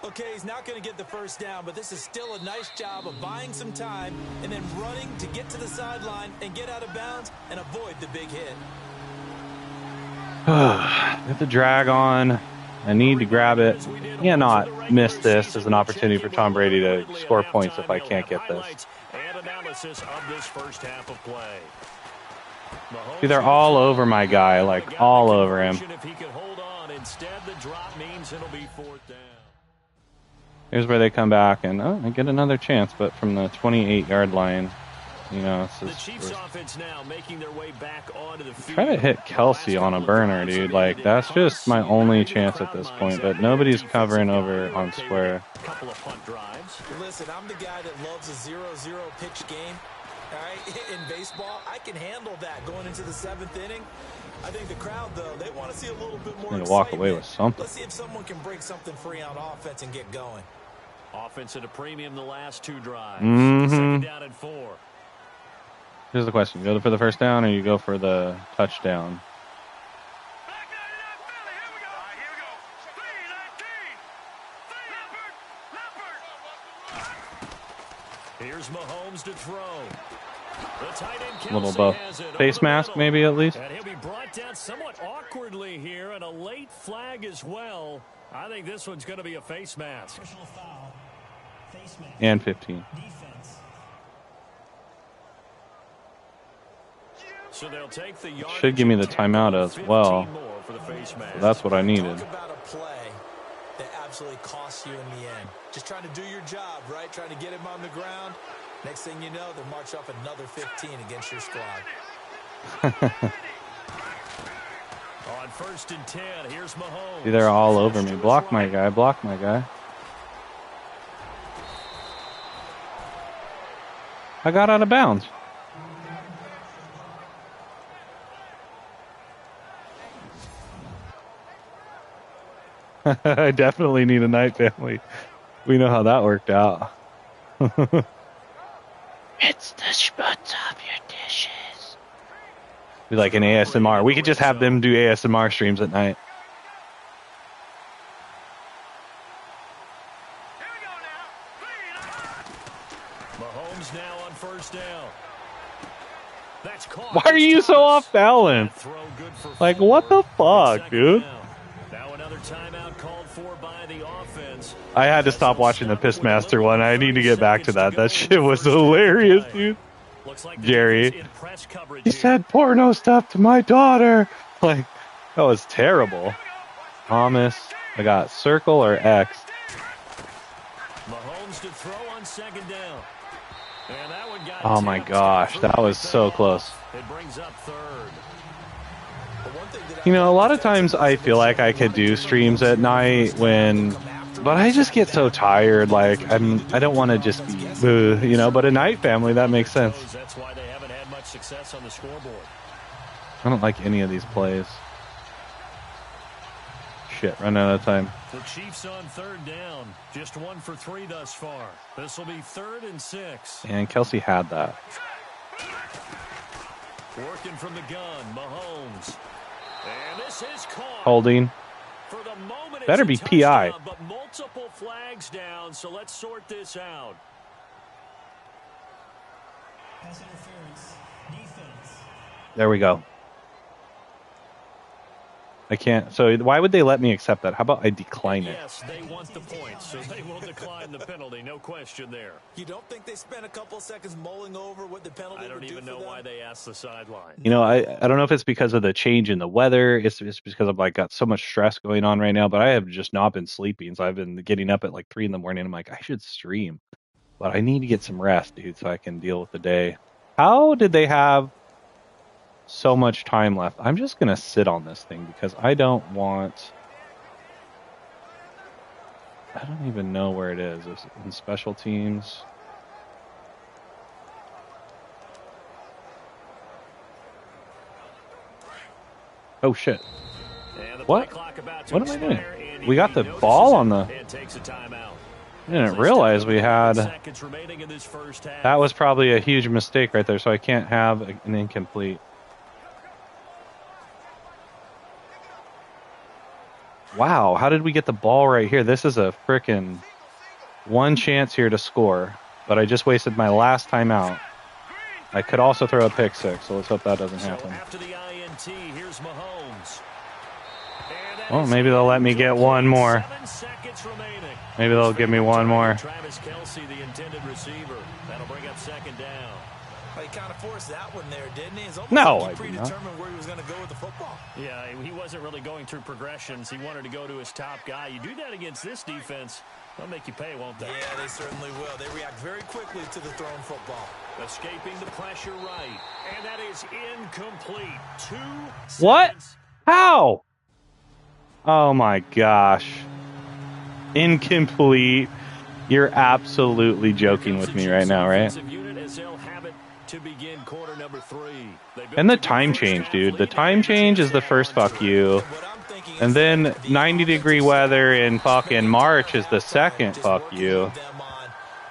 Okay, he's not going to get the first down, but this is still a nice job of buying some time and then running to get to the sideline and get out of bounds and avoid the big hit. Get the drag on. I need to grab it. Cannot miss this as an opportunity for Tom Brady to score points if I can't get this. And analysis of this first half of play. See, they're all over my guy, like all over him. If he can hold on, instead the drop means it'll be 4th down. Here's where they come back and I get another chance, but from the 28-yard line. You know, The Chiefs offense now making their way back onto the field. try to hit Kelsey on a burner, dude. Like, that's just my only chance at this point. But nobody's covering over on square. Couple of punt drives. Listen, I'm the guy that loves a 0-0 pitch game. All right, in baseball, I can handle that going into the 7th inning. I think the crowd, though, they want to see a little bit more Need to walk away with something. Let's see if someone can break something free on offense and get going. Offense at a premium the last 2 drives. Mm-hmm. Second down and 4. Here's the question. You go for the first down or you go for the touchdown? Here's Mahomes to throw. The tight end A little face mask, maybe at least. And he'll be brought down somewhat awkwardly here, and a late flag as well. I think this one's going to be a face mask. And 15. So they'll take the should give me the timeout as well. So that's what I needed. Talk about a play that absolutely costs you in the end. Just trying to do your job, right? Trying to get him on the ground. Next thing you know, they'll march up another 15 against your squad. On 1st and 10, here's Mahomes. See, they're all over me. Block my guy. Block my guy. I got out of bounds. I definitely need a night family. We know how that worked out. It's the schmutz of your dishes. Be like an ASMR. We could just have them do ASMR streams at night. Mahomes now on 1st down. That's caught. Why are you so off balance? Like, what the fuck, dude? Now another timeout called for by the offense. I had to stop watching the Pissmaster one. I need to get back to that. That shit was hilarious, dude. Jerry, he said porno stuff to my daughter. Like, that was terrible. Thomas, I got circle or X. Mahomes to throw on 2nd down. And that one got oh my gosh, that was so close. It brings up 3rd. You know, a lot of times I feel like I could do streams at night but I just get so tired. Like, I don't want to just be, you know, but a night family, that makes sense. That's why they haven't had much success on the scoreboard. I don't like any of these plays. Shit, run out of time. The Chiefs on 3rd down. Just 1 for 3 thus far. This will be 3rd and 6. And Kelsey had that. Working from the gun, Mahomes. And this is caught. Holding. For the moment, better be PI. But multiple flags down, so let's sort this out. Pass interference. Defense. There we go. I can't. So why would they let me accept that? How about I decline it? Yes, they want the points, so they will decline the penalty. No question there. You don't think they spent a couple seconds mulling over what the penalty would do for them? I don't even know why they asked the sideline. You know, I don't know if it's because of the change in the weather. It's because I've like got so much stress going on right now, but I have just not been sleeping. So I've been getting up at like 3 a.m. I'm like, I should stream, but I need to get some rest, dude, so I can deal with the day. How did they have so much time left? I'm just gonna sit on this thing because I don't even know where it is. Is it in special teams? Oh shit. What? What am I doing? We got the ball on the... I didn't realize we had... That was probably a huge mistake right there, so I can't have an incomplete. Wow, how did we get the ball right here? This is a frickin' one chance here to score, but I just wasted my last timeout. I could also throw a pick six, so let's hope that doesn't happen. After the INT, here's Mahomes. Well, maybe they'll let me get one more. Maybe they'll give me one more. Travis Kelce, the intended receiver. That'll bring up 2nd down. Well, he kind of forced that one there, didn't he? It's almost no, like he I did not. predetermined where he was going to go with the football. Yeah, he wasn't really going through progressions. He wanted to go to his top guy. You do that against this defense, they'll make you pay, won't they? Yeah, they certainly will. They react very quickly to the thrown football. Escaping the pressure right. And that is incomplete. 2 What? seconds. How? Oh my gosh. Incomplete. You're absolutely joking with me right now, right? And the time change, dude. The time change is the first fuck you. And then 90-degree weather in fucking March is the second fuck you.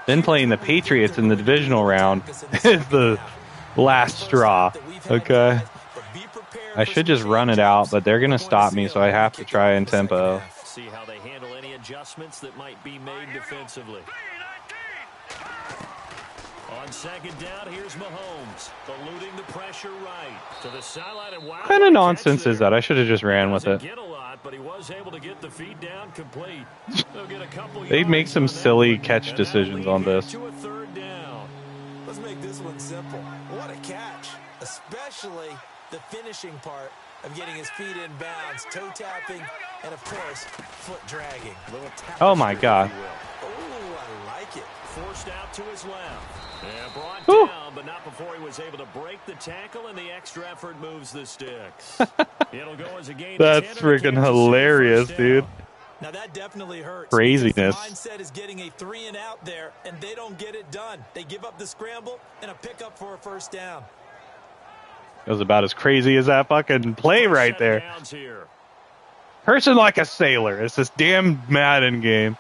Then playing the Patriots in the divisional round is the last straw. Okay. I should just run it out, but they're going to stop me, so I have to try in tempo. See how they handle any adjustments that might be made defensively. On second down, here's Mahomes, eluding the pressure right to the sideline. And wow, What kind of nonsense is that? I should have just ran with it. Get a lot, but he was able to get the feed down complete. Get a couple They'd make some silly catch decisions on this. To a third down. Let's make this one simple. What a catch, especially the finishing part of getting his feet in bounds, toe tapping, and of course, foot dragging. Oh my God. Oh, I like it. Forced out to his left. And brought down, but not before he was able to break the tackle, and the extra effort moves the sticks. It'll go as a gain. That's freaking hilarious, dude. Now that definitely hurts. Craziness. Mindset is getting a 3 and out there, and they don't get it done. They give up the scramble and a pickup for a first down. It was about as crazy as that fucking play right there. Person like a sailor. It's this damn Madden game.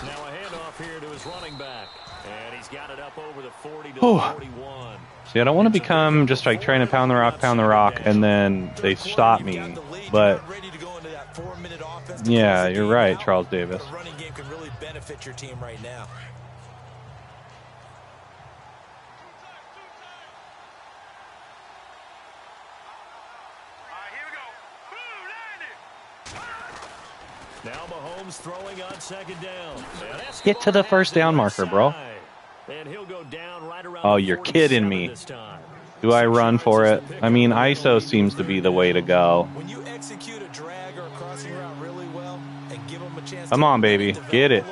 Now a handoff here to his running back. And he's got it up over the 40 to 41. See, I don't want to become just like trying to pound the rock, and then they stop me. But yeah, you're right, Charles Davis. The running game can really benefit your team right now. Now Mahomes throwing on second down. Get to the first down marker, bro. And he'll go down right around. Oh, you're kidding me. Do I run for it? I mean, ISO seems to be the way to go. When you execute a drag or a crossing route really well and give them a chance Come on, baby. Get it.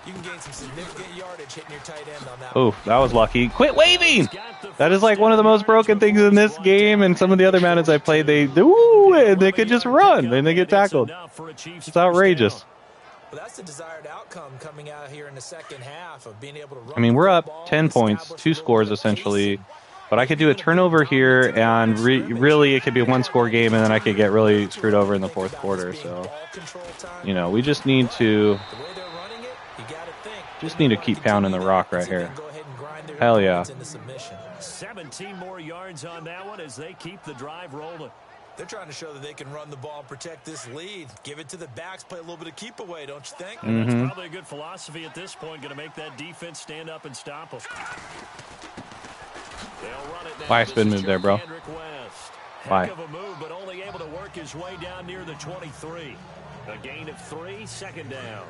You can gain some significant yardage hitting your tight end on that. Oof, that was lucky. Quit waving! That is like one of the most broken things in this game, and some of the other Maddens I played, they could just run, and they get tackled. It's outrageous. Well, that's the desired outcome coming out here in the second half of being able to run. I mean, we're up 10 points, 2 scores essentially, but I could do a turnover here, and really it could be a one-score game, and then I could get really screwed over in the fourth quarter. So, you know, we just need to keep pounding the rock right here. Hell yeah. 17 more yards on that one as they keep the drive rolling. They're trying to show that they can run the ball and protect this lead. Give it to the backs, play a little bit of keep away, don't you think? That's probably a good philosophy at this point, going to make that defense stand up and stop them. Why spin move there, bro? Why? Heck of a move, but only able to work his way down near the 23. A gain of 3, second down.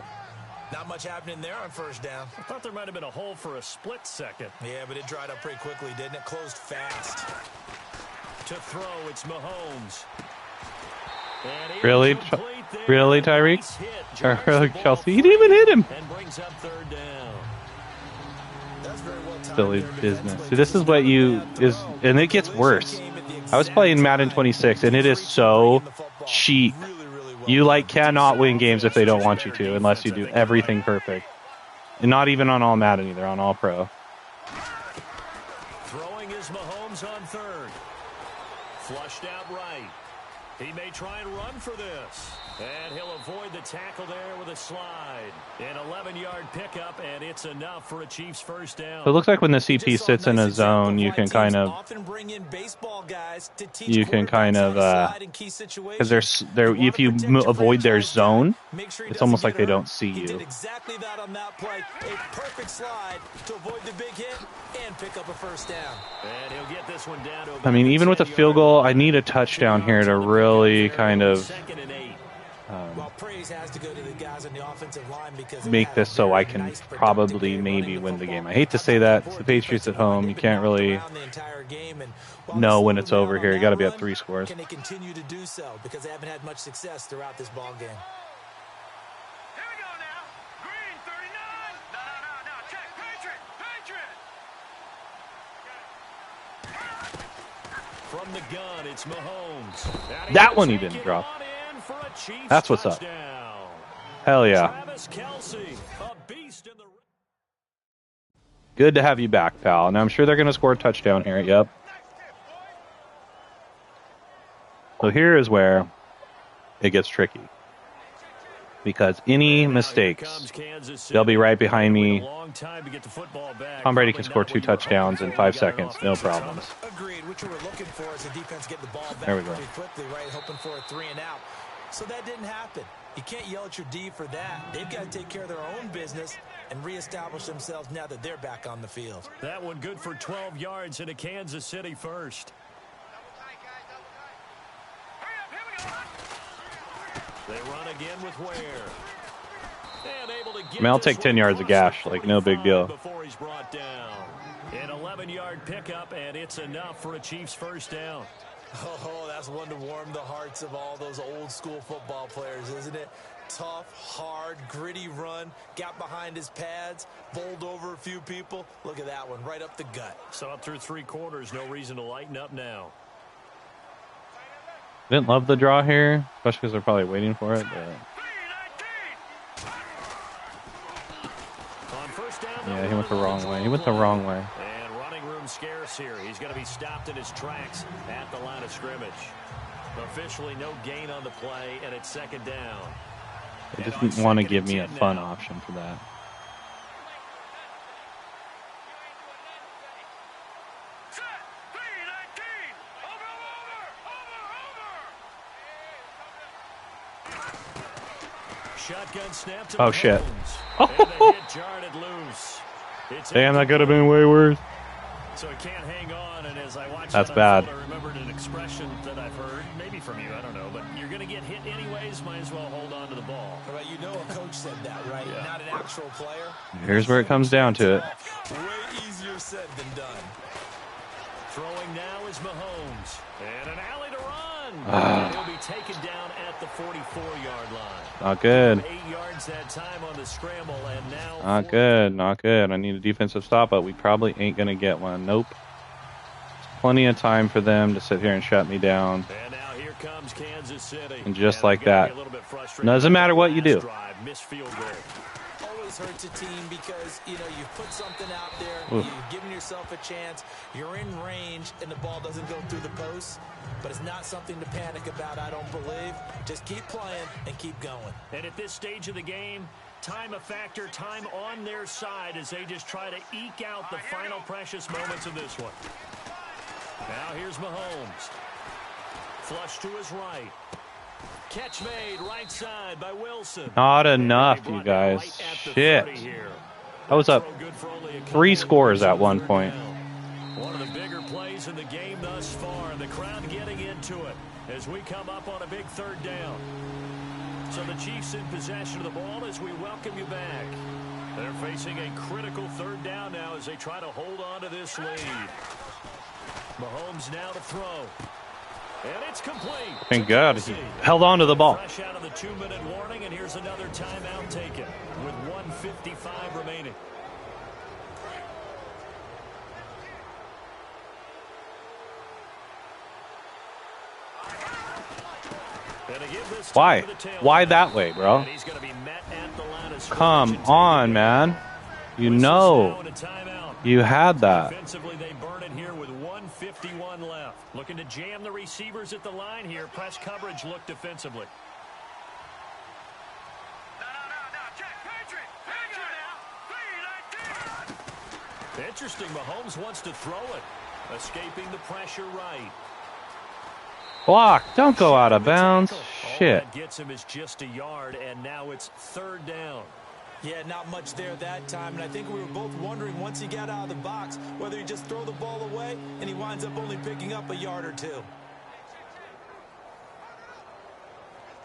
Not much happening there on first down. I thought there might have been a hole for a split second. Yeah, but it dried up pretty quickly, didn't it? Closed fast. To throw, it's Mahomes. Really, Tyreek? Or Chelsea? He didn't even hit him. And brings up third down. Silly business. See, this is what and it gets worse. I was playing Madden 26, and it is so cheap. You cannot win games if they don't want you to, unless you do everything perfect. And not even on all Madden either, on all pro. Throwing is Mahomes on third. Flushed out right. He may try and run for this. And he'll avoid the tackle there with a slide. An 11-yard pickup, and it's enough for a Chiefs first down. So it looks like when the CP sits in a zone, you can kind of, because if you avoid their zone, it's almost like they don't see you. Exactly that on that play. A perfect slide to avoid the big hit and pick up a first down. And he'll get this one down to I mean, even with a field goal, I need a touchdown here to really kind of make this so I can probably maybe win the game. I hate to say that. It's the Patriots at home. You can't really know when it's over here. You got to be at 3 scores. Can they continue to do so because they haven't had much success throughout this ball game? From the gun, it's Mahomes. That one he didn't drop. That's what's up. Hell yeah. Travis Kelce, a beast in the... Good to have you back, pal. And I'm sure they're going to score a touchdown here. Yep. So here is where it gets tricky. Because any mistakes, they'll be right behind me. Tom Brady can score 2 touchdowns in 5 seconds. No problems. Agreed. What you were looking for is a defense getting the ball back There we go. pretty quickly, right? Hoping for a 3 and out. So that didn't happen. You can't yell at your D for that. They've got to take care of their own business and reestablish themselves now that they're back on the field. That one good for 12 yards into Kansas City first. They run again with Ware. And able to get I'll take 10 yards of gash, like no big deal. Before he's brought down. An 11-yard pickup, and it's enough for a Chiefs first down. Oh, that's one to warm the hearts of all those old school football players, isn't it? Tough, hard, gritty run, got behind his pads, bowled over a few people. Look at that one, right up the gut. So up through 3 quarters, no reason to lighten up now. Didn't love the draw here, especially because they're probably waiting for it. But... On first down, yeah, he went the wrong way. He went the wrong way. And running room scarce here. He's going to be stopped in his tracks at the line of scrimmage. Officially no gain on the play, and it's second down. They just didn't want to give me a fun option for that. Shotgun snap to Oh, shit. And the hit jarred it loose. Damn, that could have been way worse. So he can't hang on, and as I watched That's that bad. unfold, I remembered an expression that I've heard, maybe from you, I don't know, but you're going to get hit anyways, might as well hold on to the ball. Right, you know a coach said that, right? Yeah. Not an actual player. Here's where it comes down to it. Way easier said than done. Throwing now is Mahomes. And an alley to run. Ah. He'll be taken down at the 44-yard line. Not good. 8 yards that time on the scramble, and now... Not good. Not good. I need a defensive stop, but we probably ain't going to get one. Nope. Plenty of time for them to sit here and shut me down. And now here comes Kansas City. And just like that, doesn't matter what you do. Missed field goal. Always hurts a team because, you know, you've put something out there, Oof. you've given yourself a chance, you're in range, and the ball doesn't go through the post. But it's not something to panic about, I don't believe. Just keep playing and keep going. And at this stage of the game, time a factor, time on their side as they just try to eke out the final precious moments of this one. Now here's Mahomes. Flush to his right. Catch made right side by Wilson. Not enough, you guys. Shit. I was up 3 scores at one point. One of the bigger plays in the game thus far. The crowd getting into it as we come up on a big third down. So the Chiefs in possession of the ball as we welcome you back. They're facing a critical third down now as they try to hold on to this lead. Mahomes now to throw. And it's complete. Thank God he held on to the ball. Fresh out of the 2-minute warning, and here's another timeout taken with 1:55 remaining. Why? Why that way, bro? Come on, man. You know. You had that. Defensively, they burn it here with 1:51 left. Looking to jam the receivers at the line here. Press coverage look defensively. Interesting. Mahomes wants to throw it. Escaping the pressure right. Block. Don't go out of bounds. Shit. All that gets him is just a yard, and now it's third down. Yeah, not much there that time, and I think we were both wondering once he got out of the box whether he just throw the ball away and he winds up only picking up a yard or two.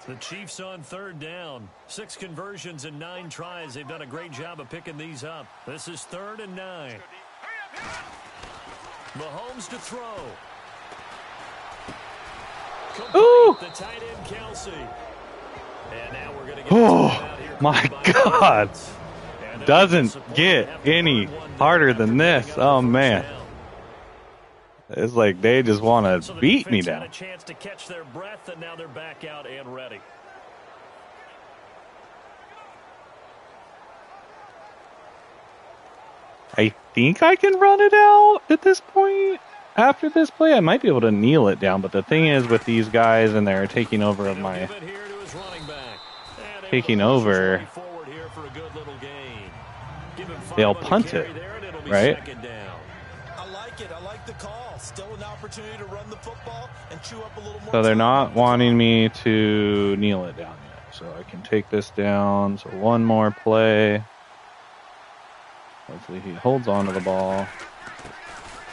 The Chiefs on third down. 6 conversions and 9 tries. They've done a great job of picking these up. This is 3rd and 9. Mahomes to throw. Complete. Ooh. The tight end Kelce. And now we're going to get Oh, my God. Doesn't get any harder than this. Oh, man. It's like they just want So to the beat me defense had down. a chance to catch their breath, and now they're back out and ready. I think I can run it out at this point. After this play, I might be able to kneel it down. But the thing is with these guys and they're taking over of And he'll my give it here to his running back. And able to taking push his way over, forward here for a good little gain. Give him 5 they'll on the punt it, carry there, and it'll be right? second down. I like it. I like the call. Still an opportunity to run the football and chew up a little more So they're time not off the wanting clock. me to kneel it down yet. So I can take this down. So one more play. Hopefully he holds on to the ball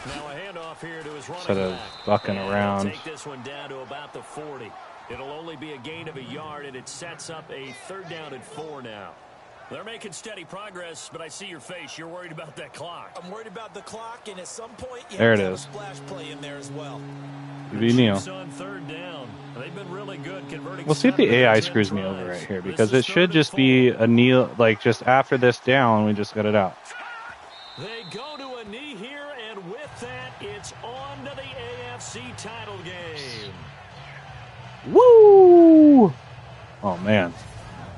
Now a handoff here to his running instead of back. bucking And around. he'll take this one down to about the 40. It'll only be a gain of a yard, and it sets up a 3rd down and 4 now. They're making steady progress, but I see your face. You're worried about that clock. I'm worried about the clock, and at some point, you There have it to have a is. splash play in there as well. You The be kneel. Chiefs on 3rd down. They've been really good converting. We'll see if the 7 of their AI 10 screws me over tries. right here This because is it should 3rd and just 4. be a kneel, like just after this down, we just got it out. They go to a knee here, and with that, it's on to the AFC title game. Woo! Oh man,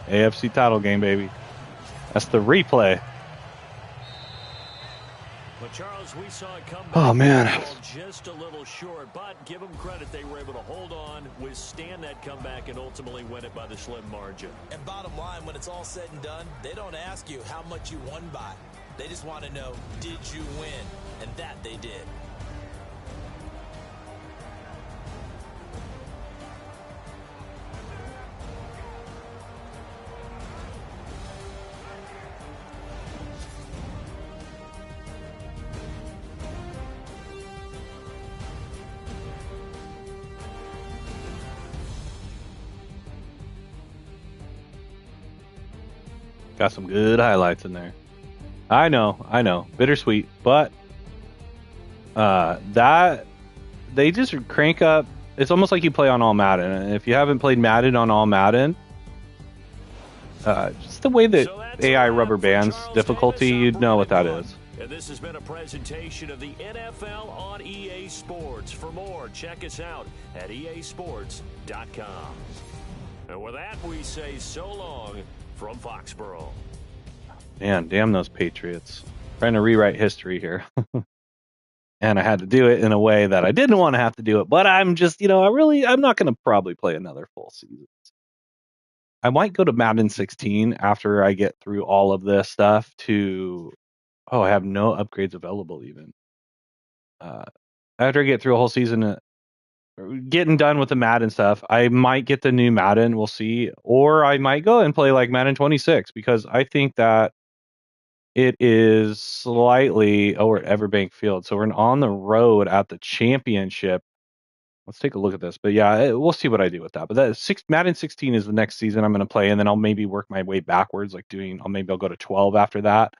AFC title game, baby. That's the replay. But Charles, we saw it come back. Oh man. Fall just a little short, but give them credit. They were able to hold on, withstand that comeback, and ultimately win it by the slim margin. And bottom line, when it's all said and done, they don't ask you how much you won by. They just want to know, did you win? And that they did. Got some good highlights in there. I know. Bittersweet, but that they just crank up. It's almost like you play on all Madden. And if you haven't played Madden on all Madden, just the way that So that's AI a wrap rubber for bands Charles difficulty, Davis you'd know what that operating is. one. And this has been a presentation of the NFL on EA Sports. For more, check us out at easports.com. And with that, we say so long from Foxborough. Man, damn those Patriots. Trying to rewrite history here. And I had to do it in a way that I didn't want to have to do it. But I'm just, I'm not going to probably play another full season. I might go to Madden 16 after I get through all of this stuff I have no upgrades available even. After I get through a whole season, getting done with the Madden stuff, I might get the new Madden. We'll see. Or I might go and play like Madden 26 because I think that it is slightly over at Everbank Field. So we're on the road at the championship. Let's take a look at this. But yeah, we'll see what I do with that. But Madden 16 is the next season I'm going to play, and then I'll maybe work my way backwards, maybe I'll go to 12 after that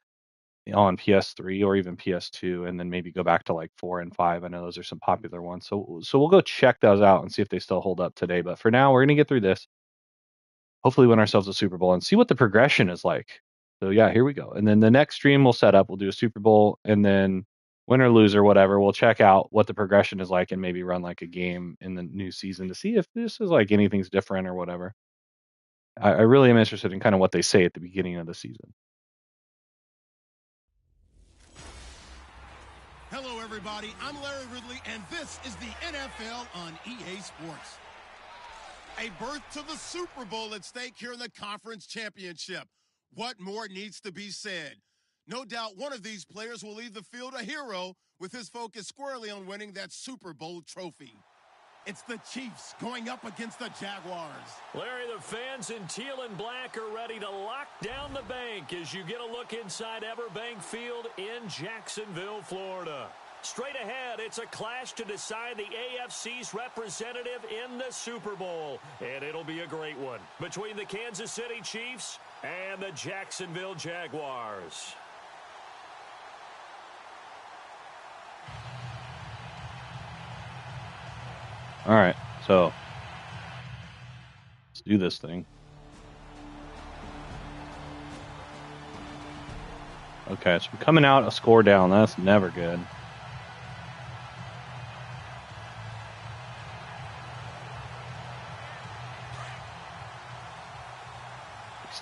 on PS3 or even PS2, and then maybe go back to like 4 and 5. I know those are some popular ones. So we'll go check those out and see if they still hold up today. But for now, we're going to get through this. Hopefully win ourselves a Super Bowl and see what the progression is like. So yeah, here we go. And then the next stream we'll set up, we'll do a Super Bowl, and then win or lose or whatever, we'll check out what the progression is like and maybe run like a game in the new season to see if this is like anything's different or whatever. I really am interested in kind of what they say at the beginning of the season. Hello, everybody. I'm Larry Ridley, and this is the NFL on EA Sports. A berth to the Super Bowl at stake here in the Conference Championship. What more needs to be said? No doubt one of these players will leave the field a hero with his focus squarely on winning that Super Bowl trophy. It's the Chiefs going up against the Jaguars. Larry, the fans in teal and black are ready to lock down the bank as you get a look inside Everbank Field in Jacksonville, Florida. Straight ahead, it's a clash to decide the AFC's representative in the Super Bowl. And it'll be a great one between the Kansas City Chiefs and the Jacksonville Jaguars. All right, so let's do this thing. Okay, so I'm coming out a score down. That's never good.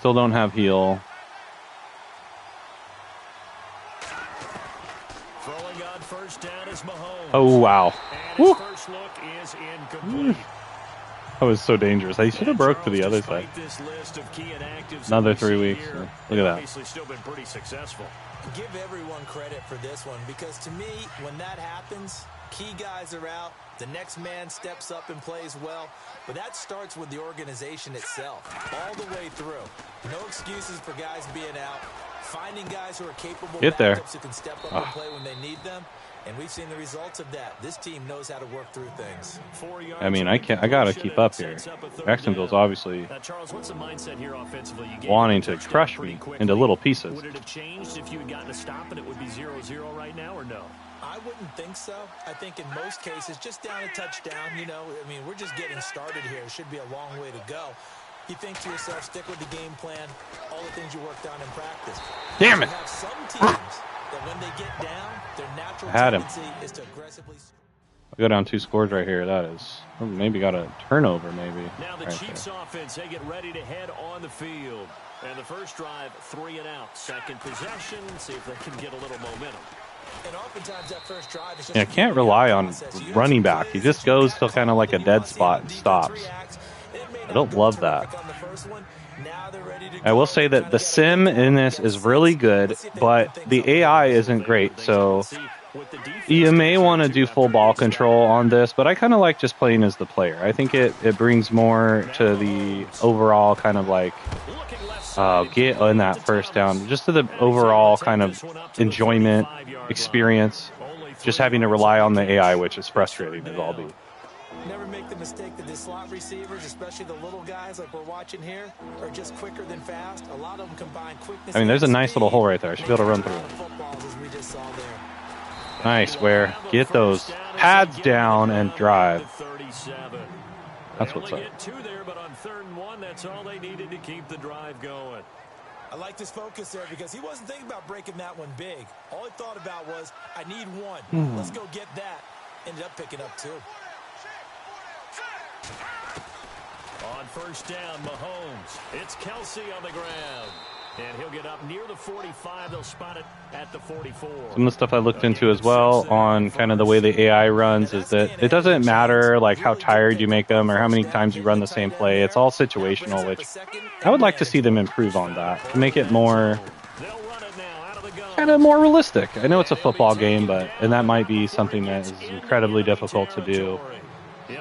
Still don't have heal. Throwing on first down is Mahomes. Oh, wow. And Woo. his first look is incomplete. That was so dangerous. I should have broke to the other side. This list of key inactives Another 3 weeks. here, Look at that. Obviously still been pretty successful. Give everyone credit for this one, because to me, when that happens, key guys are out, the next man steps up and plays well, but that starts with the organization itself, all the way through. No excuses for guys being out, finding guys who are capable backups who can step up and play when they need them, and we've seen the results of that. This team knows how to work through things. I mean, I gotta keep up here. Jacksonville's obviously Charles, what's the mindset here offensively? wanting to crush me into little pieces. Would it have changed if you had gotten a stop and it would be 0-0 right now, or no? I wouldn't think so. I think in most cases, just down a touchdown, you know, I mean, we're just getting started here. It should be a long way to go. You think to yourself, stick with the game plan, all the things you worked on in practice. Damn it. You have some teams that when they get down, their natural tendency is to aggressively... I go down 2 scores right here. That is, maybe got a turnover, maybe. Now the right Chiefs there. offense, they get ready to head on the field. And the first drive, 3 and out. Second possession, see if they can get a little momentum. And oftentimes that first drive is just Yeah, can't rely on running back. He just goes to kind of like a dead spot and stops. I don't love that. I will say that the sim in this is really good, but the AI isn't great. So you may want to do full ball control on this, but I kind of like just playing as the player. I think it brings more to the overall kind of like get in that first down, just to the overall kind of enjoyment experience. Just having to rely on the AI, which is frustrating as all be. Never make the mistake that the slot receivers, especially the little guys like we're watching here, are just quicker than fast. A lot of them combine quickness. I mean, there's a nice little hole right there. I should be able to run through. Nice, where get those pads down and drive. That's what's up. But on 3rd and 1, that's all they needed to keep the drive going. I like his focus there because he wasn't thinking about breaking that one big. All he thought about was, I need one. Let's go get that. Ended up picking up 2. On first down, Mahomes. It's Kelsey on the ground. And he'll get up near the 45. They'll spot it at the 44. Some of the stuff I looked into as well on kind of the way the AI runs is that it doesn't matter like how tired you make them or how many times you run the same play. It's all situational, which I would like to see them improve on that to make it more kind of more realistic. I know it's a football game, and that might be something that is incredibly difficult to do.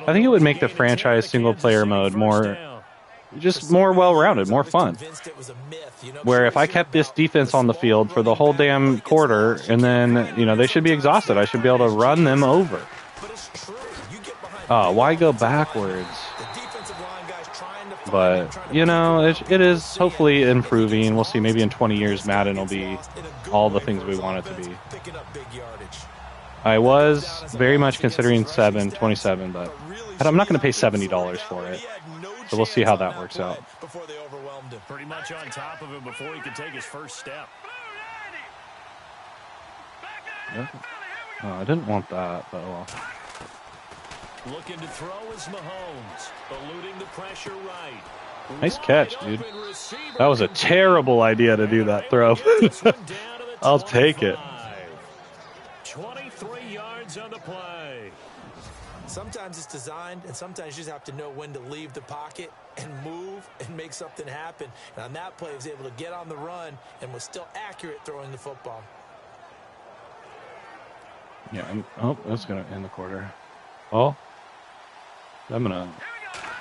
I think it would make the franchise single-player mode more well-rounded, more fun. Where if I kept this defense on the field for the whole damn quarter, and then, you know, they should be exhausted. I should be able to run them over. Why go backwards? But, you know, it is hopefully improving. We'll see. Maybe in 20 years, Madden will be all the things we want it to be. I was very much considering 27, but I'm not going to pay $70 for it. So we'll see how that works out. Pretty much on top of him before he could take his first step. I didn't want that, but well. Looking to throw is Mahomes, eluding the pressure right. Nice catch, dude. That was a terrible idea to do that throw. I'll take it. 23 yards on the play. Sometimes it's designed, and sometimes you just have to know when to leave the pocket and move and make something happen. And on that play, he was able to get on the run and was still accurate throwing the football. Yeah, that's going to end the quarter. Oh, I'm going to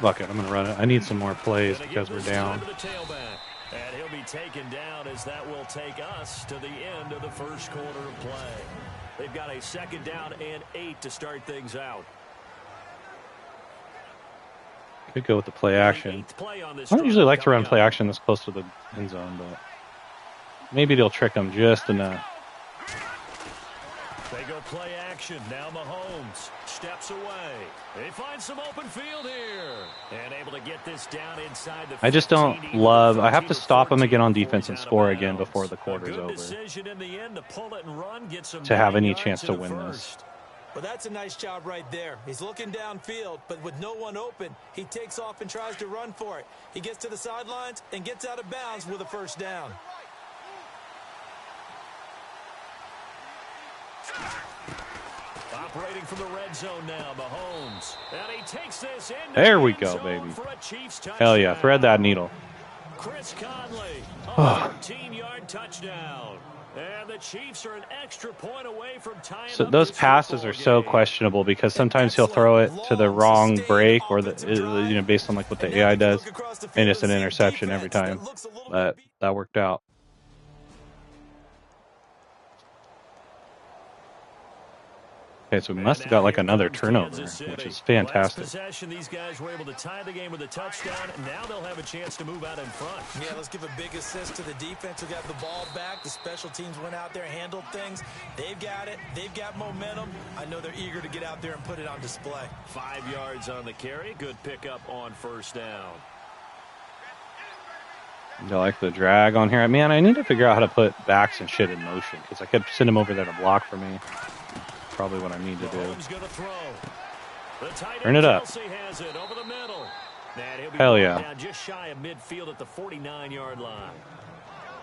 buck it. I'm going to run it. I need some more plays because we're down. And he'll be taken down as that will take us to the end of the first quarter of play. They've got a 2nd down and 8 to start things out. Could go with the play action. I don't usually like to run play action this close to the end zone, but maybe they'll trick them just enough. They go play action. Now Mahomes steps away. They find some open field here. And able to get this down inside the 15. I just don't love... I have to stop them again on defense and score again before the quarter's over to pull it and run, get some to have any chance to win this. Well, that's a nice job right there. He's looking downfield, but with no one open, he takes off and tries to run for it. He gets to the sidelines and gets out of bounds with a first down. Operating from the red zone now, Mahomes. And he takes this into There we the end go, zone baby. for a Chiefs touchdown. Hell yeah, thread that needle. Chris Conley, a 13-yard touchdown. And the Chiefs are an extra point away from tying So up those this passes football are so game. questionable because sometimes he'll throw it to the wrong break or the based on like what the AI does, and it's an interception every time. But that worked out. Okay, so we must have got like another turnover, which is fantastic. Last possession, these guys were able to tie the game with a touchdown, and now they'll have a chance to move out in front. Yeah, let's give a big assist to the defense who got the ball back. The special teams went out there, handled things. They've got it. They've got momentum. I know they're eager to get out there and put it on display. 5 yards on the carry. Good pickup on first down. I like the drag on here. Man, I need to figure out how to put backs and shit in motion because I could send him over there to block for me. Probably what I need to do. Turn it up. Has it over the middle. And Hell yeah. Down just shy of midfield at the 49-yard line.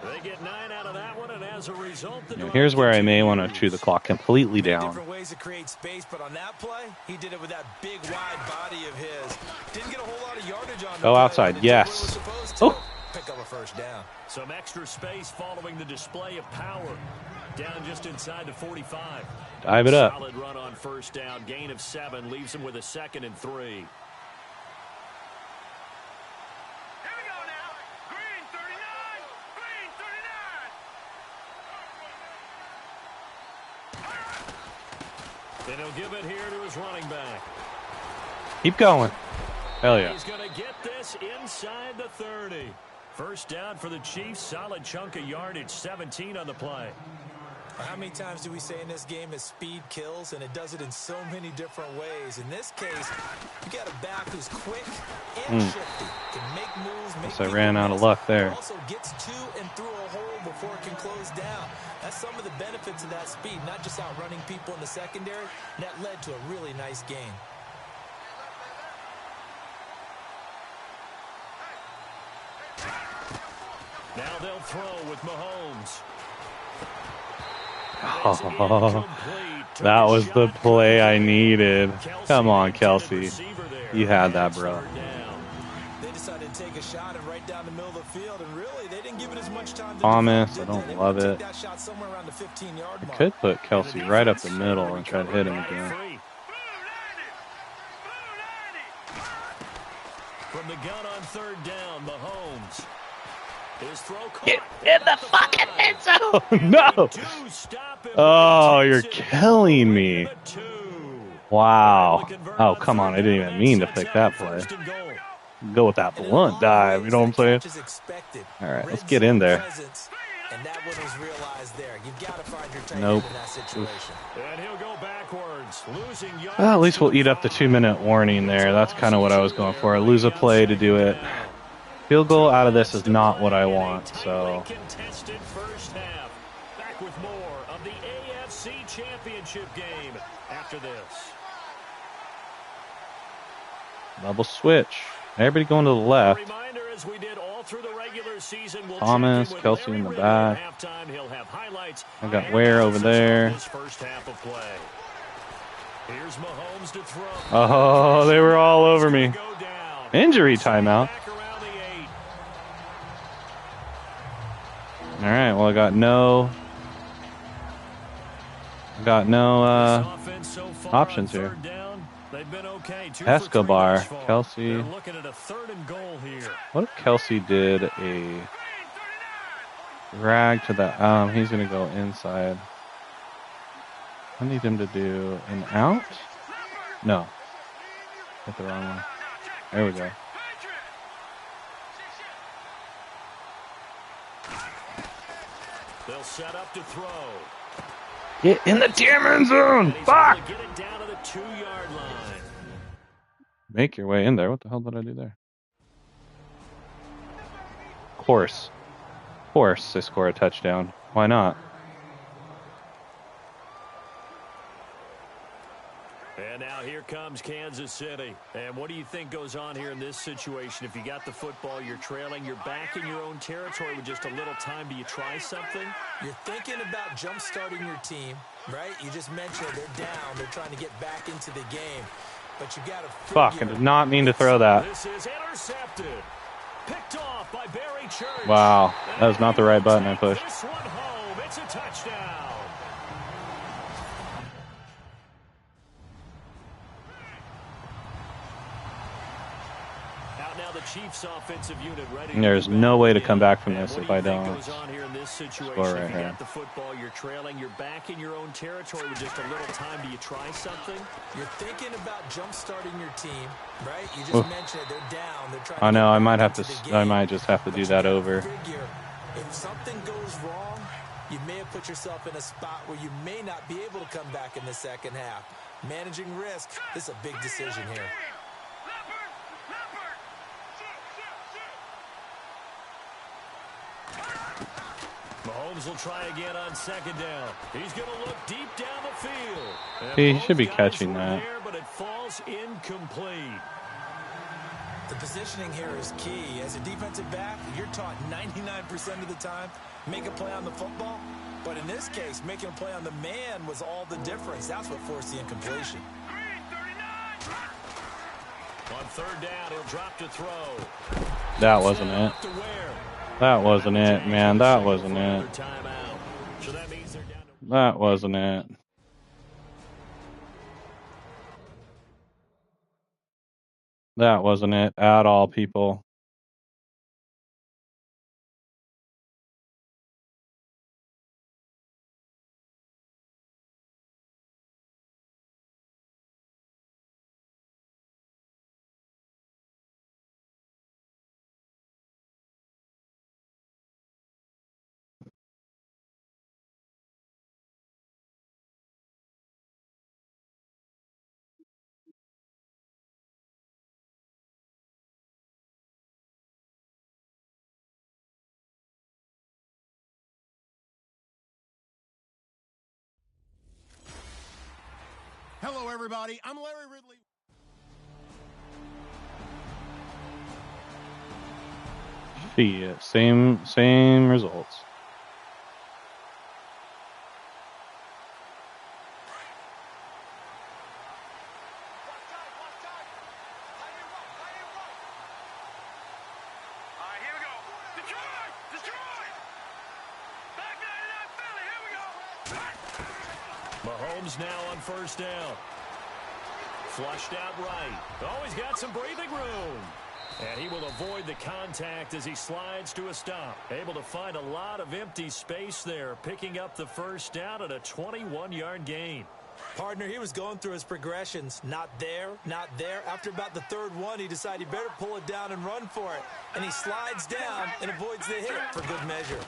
They get 9 out of that one, and as a result, here's where I may want to chew the clock completely down. Different ways to create space, but on that play, he did it with that big wide body of his. Didn't get a whole lot of yardage on. Go outside, yes. Oh. Pick up a first down. Some extra space following the display of power. Down just inside the 45. Dive it up. Solid run on first down. Gain of 7 leaves him with a 2nd and 3. Here we go now. Green 39. Green 39. And he'll give it here to his running back. Keep going. Hell yeah. He's going to get this inside the 30. First down for the Chiefs. Solid chunk of yardage. 17 on the play. How many times do we say in this game that speed kills, and it does it in so many different ways? In this case, you got a back who's quick and shifty, can make moves. Guess I ran out of luck there. Also gets to and through a hole before it can close down. That's some of the benefits of that speed, not just outrunning people in the secondary. And that led to a really nice gain. Now they'll throw with Mahomes. Oh, that was the play I needed. Come on, Kelsey. You had that, bro. They decided to take a shot and right down the middle of the field, and really, they didn't give it as much time to Thomas, develop, I don't love it. that shot somewhere around the 15-yard I mark. could put Kelsey right up the middle and try to hit him again. From the gun on third down, Mahomes. His throw Get in the fucking end zone! No! Oh, you're killing me. Wow. Oh, come on. I didn't even mean to pick that play. Go with that blunt dive, you know what I'm saying? All right, let's get in there. And that one was realized there. You've got to find your tight Nope. end in that situation. And he'll go backwards, losing yards. Well, at least we'll eat up the 2-minute warning there. That's kind of what I was going for. I lose a play to do it. Field goal out of this is not what I want, so. Contested first half. Back with more of the AFC Championship game after this. Double switch. Everybody going to the left. Reminder, as we did all through the regular season, we'll Thomas, check in with Kelsey Larry in the Ridley back. at halftime. He'll have highlights I got and Ware over analysis there. of this first half of play. Here's Mahomes to throw. Oh, they were all over me. Go down. Injury timeout. Back around the 8. All right, well, I got no This offense so far options on here. third down, they've been okay. 2 for 3 Escobar, thus far. Kelsey. They're looking at a 3rd and goal here. What if Kelsey did a drag to that? He's going to go inside. I need him to do an out? No. Hit the wrong one. There we go. They'll set up to throw. Get in the Tierman zone! And he's Fuck! able to get it down to the 2-yard line. Make your way in there. What the hell did I do there? Of course they score a touchdown. Why not? And now here comes Kansas City. And what do you think goes on here in this situation? If you got the football, you're trailing, you're back in your own territory with just a little time. Do you try something? You're thinking about jump-starting your team, right? You just mentioned they're down. They're trying to get back into the game. But you got to Fuck, I did not mean to throw that. This is intercepted. Picked off by Barry Church. Wow, that was not the right button I pushed. This one home. It's a touchdown. Out now the Chiefs offensive unit ready. There's no way to come back from this if I don't goes on here in this situation? score right if you here. got the football, you're trailing, you're back in your own territory with just a little time. Do you try something? You're thinking about jump-starting your team, right? You just mentioned it. They're down. They're trying I know. I might have to to. I might just have to do that over. Figure, if something goes wrong, you may have put yourself in a spot where you may not be able to come back in the second half. Managing risk is a big decision here. Mahomes will try again on second down. He's going to look deep down the field. He should be catching that. There, but it falls incomplete. The positioning here is key. As a defensive back, you're taught 99% of the time, make a play on the football. But in this case, making a play on the man was all the difference. That's what forced the incompletion. On third down, he'll drop to throw. That wasn't it. That wasn't it, man. That wasn't it. That wasn't it. That wasn't it at all, people. Hello, everybody. I'm Larry Ridley. See, same results. Mahomes now on first down. Flushed out right. Oh, he's got some breathing room. And he will avoid the contact as he slides to a stop. Able to find a lot of empty space there, picking up the first down at a 21-yard gain. Partner, he was going through his progressions. Not there, not there. After about the third one, he decided he better pull it down and run for it. And he slides down and avoids the hit for good measure.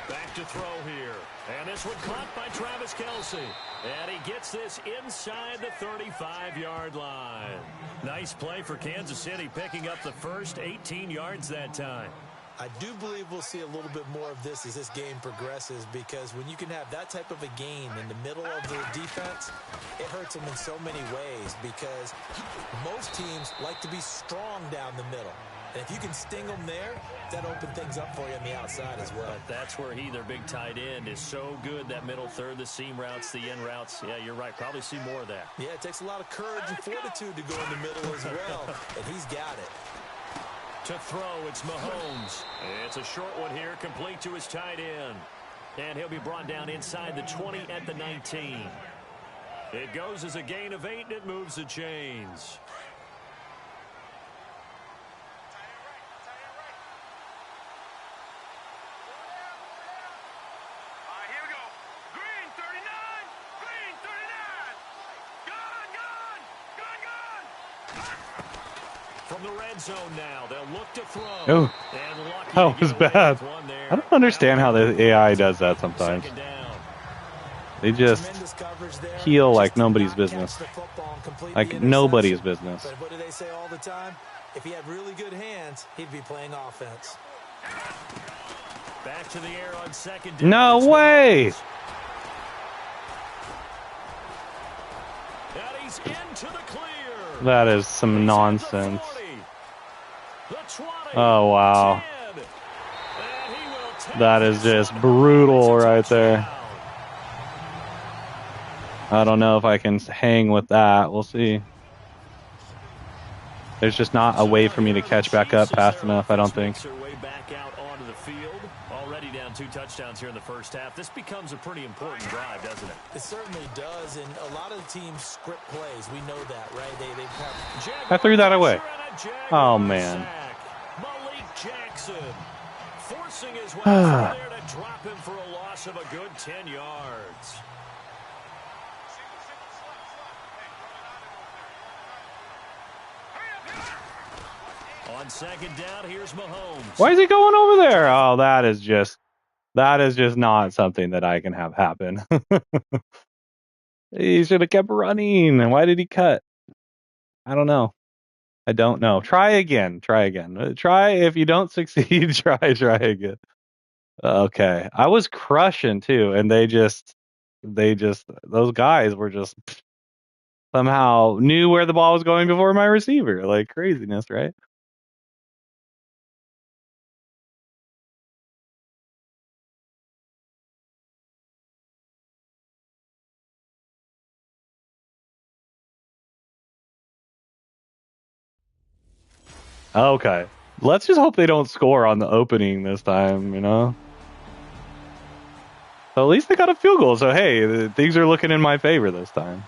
Back to throw here. And this one caught by Travis Kelce. And he gets this inside the 35-yard line. Nice play for Kansas City, picking up the first 18 yards that time. I do believe we'll see a little bit more of this as this game progresses, because when you can have that type of a gain in the middle of the defense, it hurts them in so many ways, because most teams like to be strong down the middle. And if you can sting them there, that opens things up for you on the outside as well. But that's where he, their big tight end, is so good, that middle third, the seam routes, the in routes. Yeah, you're right. Probably see more of that. Yeah, it takes a lot of courage and fortitude to go in the middle as well, and he's got it. To throw, it's Mahomes. It's a short one here, complete to his tight end. And he'll be brought down inside the 20 at the 19. It goes as a gain of 8, and it moves the chains. From the red zone now, they'll look to throw. Oh, that was bad. I don't understand how the AI does that sometimes. They just heal like nobody's business. Like nobody's business. But what do they say all the time? If he had really good hands, he'd be playing offense. Back to the air on second down. No way! And he's into the clear. That is some nonsense. The 20, Oh, wow. 10, and he will take That is this just one brutal home. It's a right there. touchdown. I don't know if I can hang with that. We'll see. There's just not a way for me to catch back up fast enough, I don't think. Makes their way back out onto the field. Already down 2 touchdowns here in the first half. This becomes a pretty important drive, doesn't it? It certainly does, and a lot of teams script plays. We know that, right? They have... I threw that away. Oh, man. Malik Jackson forcing his way through there to drop him for a loss of a good 10 yards. On second down, here's Mahomes. Why is he going over there? Oh, that is just not something that I can have happen. He should have kept running. Why did he cut? I don't know. I don't know. Try again. Try if you don't succeed, try again. Okay. I was crushing too, and they just those guys were just somehow knew where the ball was going before my receiver. Like craziness, right? Okay. Let's just hope they don't score on the opening this time, you know? So at least they got a field goal, so hey, things are looking in my favor this time.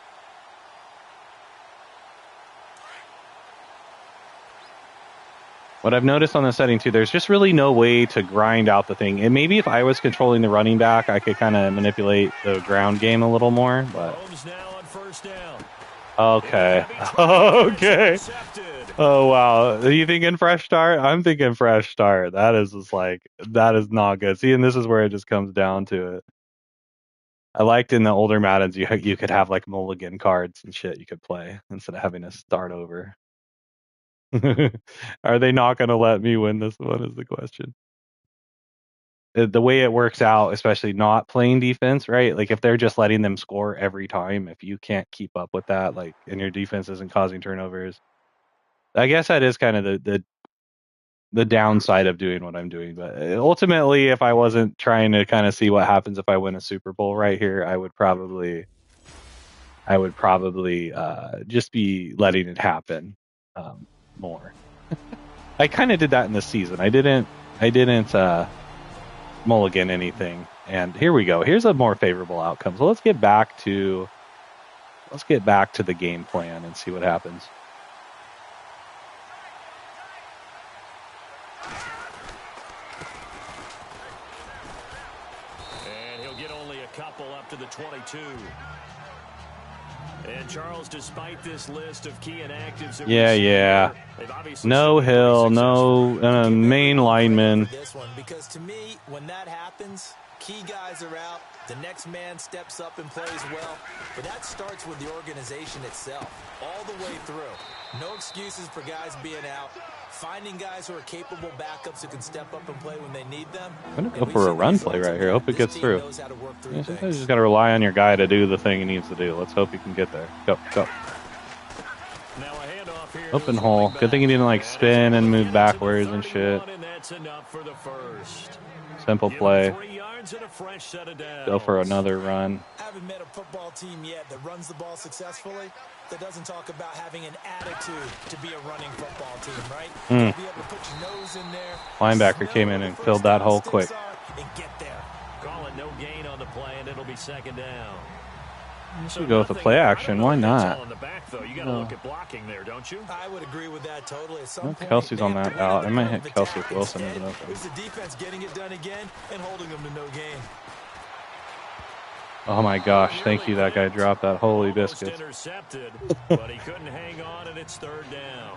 What I've noticed on the setting too, there's just really no way to grind out the thing. And maybe if I was controlling the running back, I could kind of manipulate the ground game a little more. But okay, okay. Oh wow, are you thinking fresh start? I'm thinking fresh start. That is just like that is not good. See, and this is where it just comes down to it. I liked in the older Maddens you could have like mulligan cards and shit you could play instead of having to start over. Are they not going to let me win this one is the question. The way it works out, especially not playing defense, right? Like if they're just letting them score every time, if you can't keep up with that, like, and your defense isn't causing turnovers, I guess that is kind of the downside of doing what I'm doing. But ultimately, if I wasn't trying to kind of see what happens if I win a Super Bowl right here, I would probably just be letting it happen more. I kind of did that in the season. I didn't mulligan anything. And here we go. Here's a more favorable outcome. So let's get back to the game plan and see what happens. And he'll get only a couple up to the 22. And Charles, despite this list of key inactives, yeah. No Hill, no main lineman. Because to me, when that happens, key guys are out. The next man steps up and plays well. But that starts with the organization itself, all the way through. No excuses for guys being out. Finding guys who are capable backups who can step up and play when they need them. I'm going to go for a run play right here. Hope it gets through. Yeah, sometimes you just got to rely on your guy to do the thing he needs to do. Let's hope he can get there. Go. Open hole. Good thing he didn't like spin and move backwards and shit. Simple play. Go for another run. I haven't met a football team yet that runs the ball successfully that doesn't talk about having an attitude to be a running football team, right? Be able to put your nose in there. Linebacker came in and filled that hole quick. And get there. Call it no gain on the play, and it'll be second down. You should go with the play action. Why not? You got to look at blocking there, don't you? I would agree with that totally. At some Well, point, Kelsey's on that out. I might hit Kelsey with Wilson. It's the defense getting it done again and holding them to no gain. Oh my gosh! Thank you. That guy dropped that. Holy biscuits. Intercepted, but he couldn't hang on, and it's third down.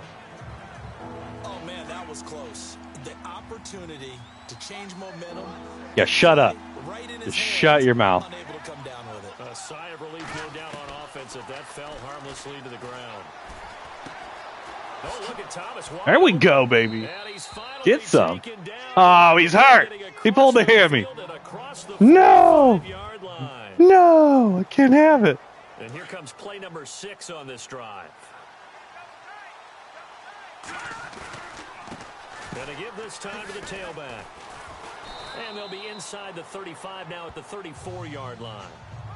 Oh man, that was close. The opportunity to change momentum. Yeah, shut up. Just shut your mouth. Unable to come down with it. A sigh of relief, no doubt, on offense if that fell harmlessly to the ground. Oh, look at Thomas. There we go, baby. Get some. Oh, he's hurt. He pulled the hammy. No, I can't have it. And here comes play number 6 on this drive. Gonna give this time to the tailback. And they'll be inside the 35 now at the 34-yard line.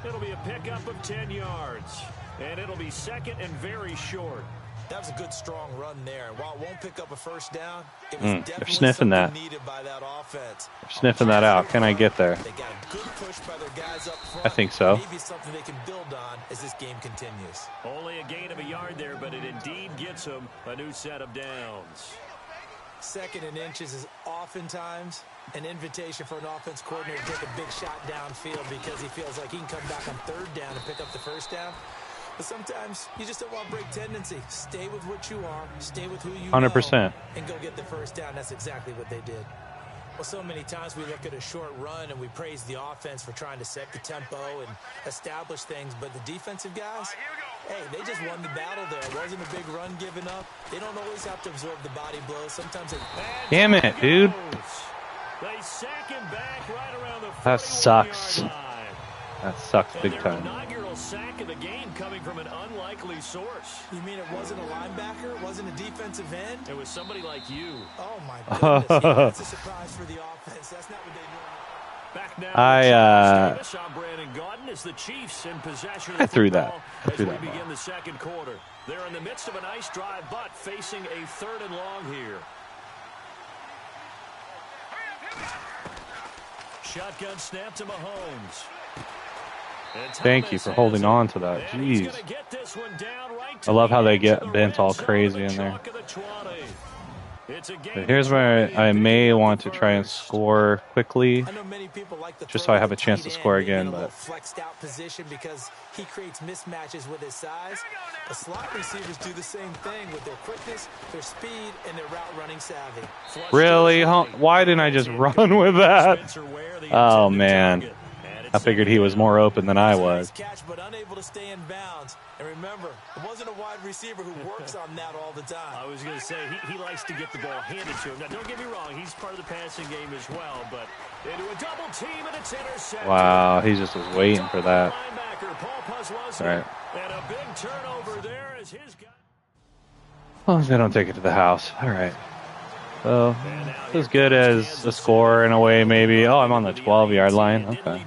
It'll be a pickup of 10 yards. And it'll be second and very short. That was a good, strong run there. And while it won't pick up a first down, it was definitely sniffing that. needed by that offense. They're sniffing that out. Can I get there? They got a good push by their guys up front. I think so. Maybe something they can build on as this game continues. Only a gain of a yard there, but it indeed gets them a new set of downs. Second and inches is oftentimes an invitation for an offense coordinator to take a big shot downfield because he feels like he can come back on third down and pick up the first down. But sometimes you just don't want to break tendency. Stay with what you are. Stay with who you 100%. know. And go get the first down. That's exactly what they did. Well, so many times we look at a short run and we praise the offense for trying to set the tempo and establish things. But the defensive guys, hey, they just won the battle there. It wasn't a big run given up. They don't always have to absorb the body blows. Sometimes they... Damn it, dude. They sack him back right around the 41-yard That sucks. line. That sucks big Their time. inaugural sack of the game coming from an unlikely source. You mean it wasn't a linebacker? It wasn't a defensive end? It was somebody like you. Oh, my goodness. Yeah, that's a surprise for the offense. That's not what they normally... Back now, Davis on Brandon Gaudin as the Chiefs in possession of the I threw that. football I threw as that we ball. begin the second quarter. They're in the midst of a nice drive, but facing a 3rd and long here. Shotgun snap to Mahomes. Thank you for holding on to that. Jeez. I love how they get bent all crazy in there. But here's where I may want to try and score quickly, just so I have a chance to score again. But flexed out position because he creates mismatches with his size. The slot receivers do the same thing with their quickness, their speed, and their route running savvy. really, why didn't I just run with that? Oh man. I figured he was more open than I was. Catch, but unable to stay in bounds. And remember, it wasn't a wide receiver who works on that all the time. I was going to say, he likes to get the ball handed to him. Now, don't get me wrong, he's part of the passing game as well, but they do a double team and it's intercepted. Wow, he just was waiting for that. All right. And a big turnover there as his guy. As long as they don't take it to the house. All right. So, as good as a score in a way, maybe. Oh, I'm on the 12-yard line. Okay.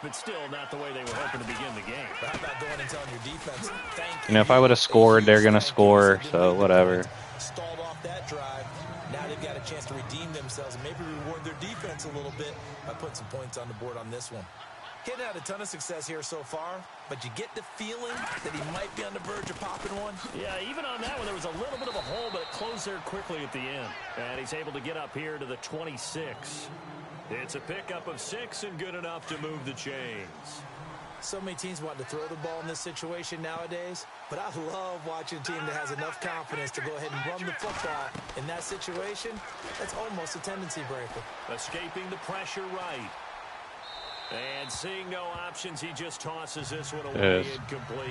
But still not the way they were hoping to begin the game. How about going and telling your defense, thank You know, if I would have scored, they're going to score, so whatever. Stalled off that drive. Now they've got a chance to redeem themselves and maybe reward their defense a little bit by putting some points on the board on this one. Hitting out a ton of success here so far, but you get the feeling that he might be on the verge of popping one. Yeah, even on that one, there was a little bit of a hole, but it closed there quickly at the end. And he's able to get up here to the 26. It's a pickup of 6 and good enough to move the chains. So many teams want to throw the ball in this situation nowadays, but I love watching a team that has enough confidence to go ahead and run the football. In that situation, that's almost a tendency breaker. Escaping the pressure right. And seeing no options, he just tosses this one away incomplete.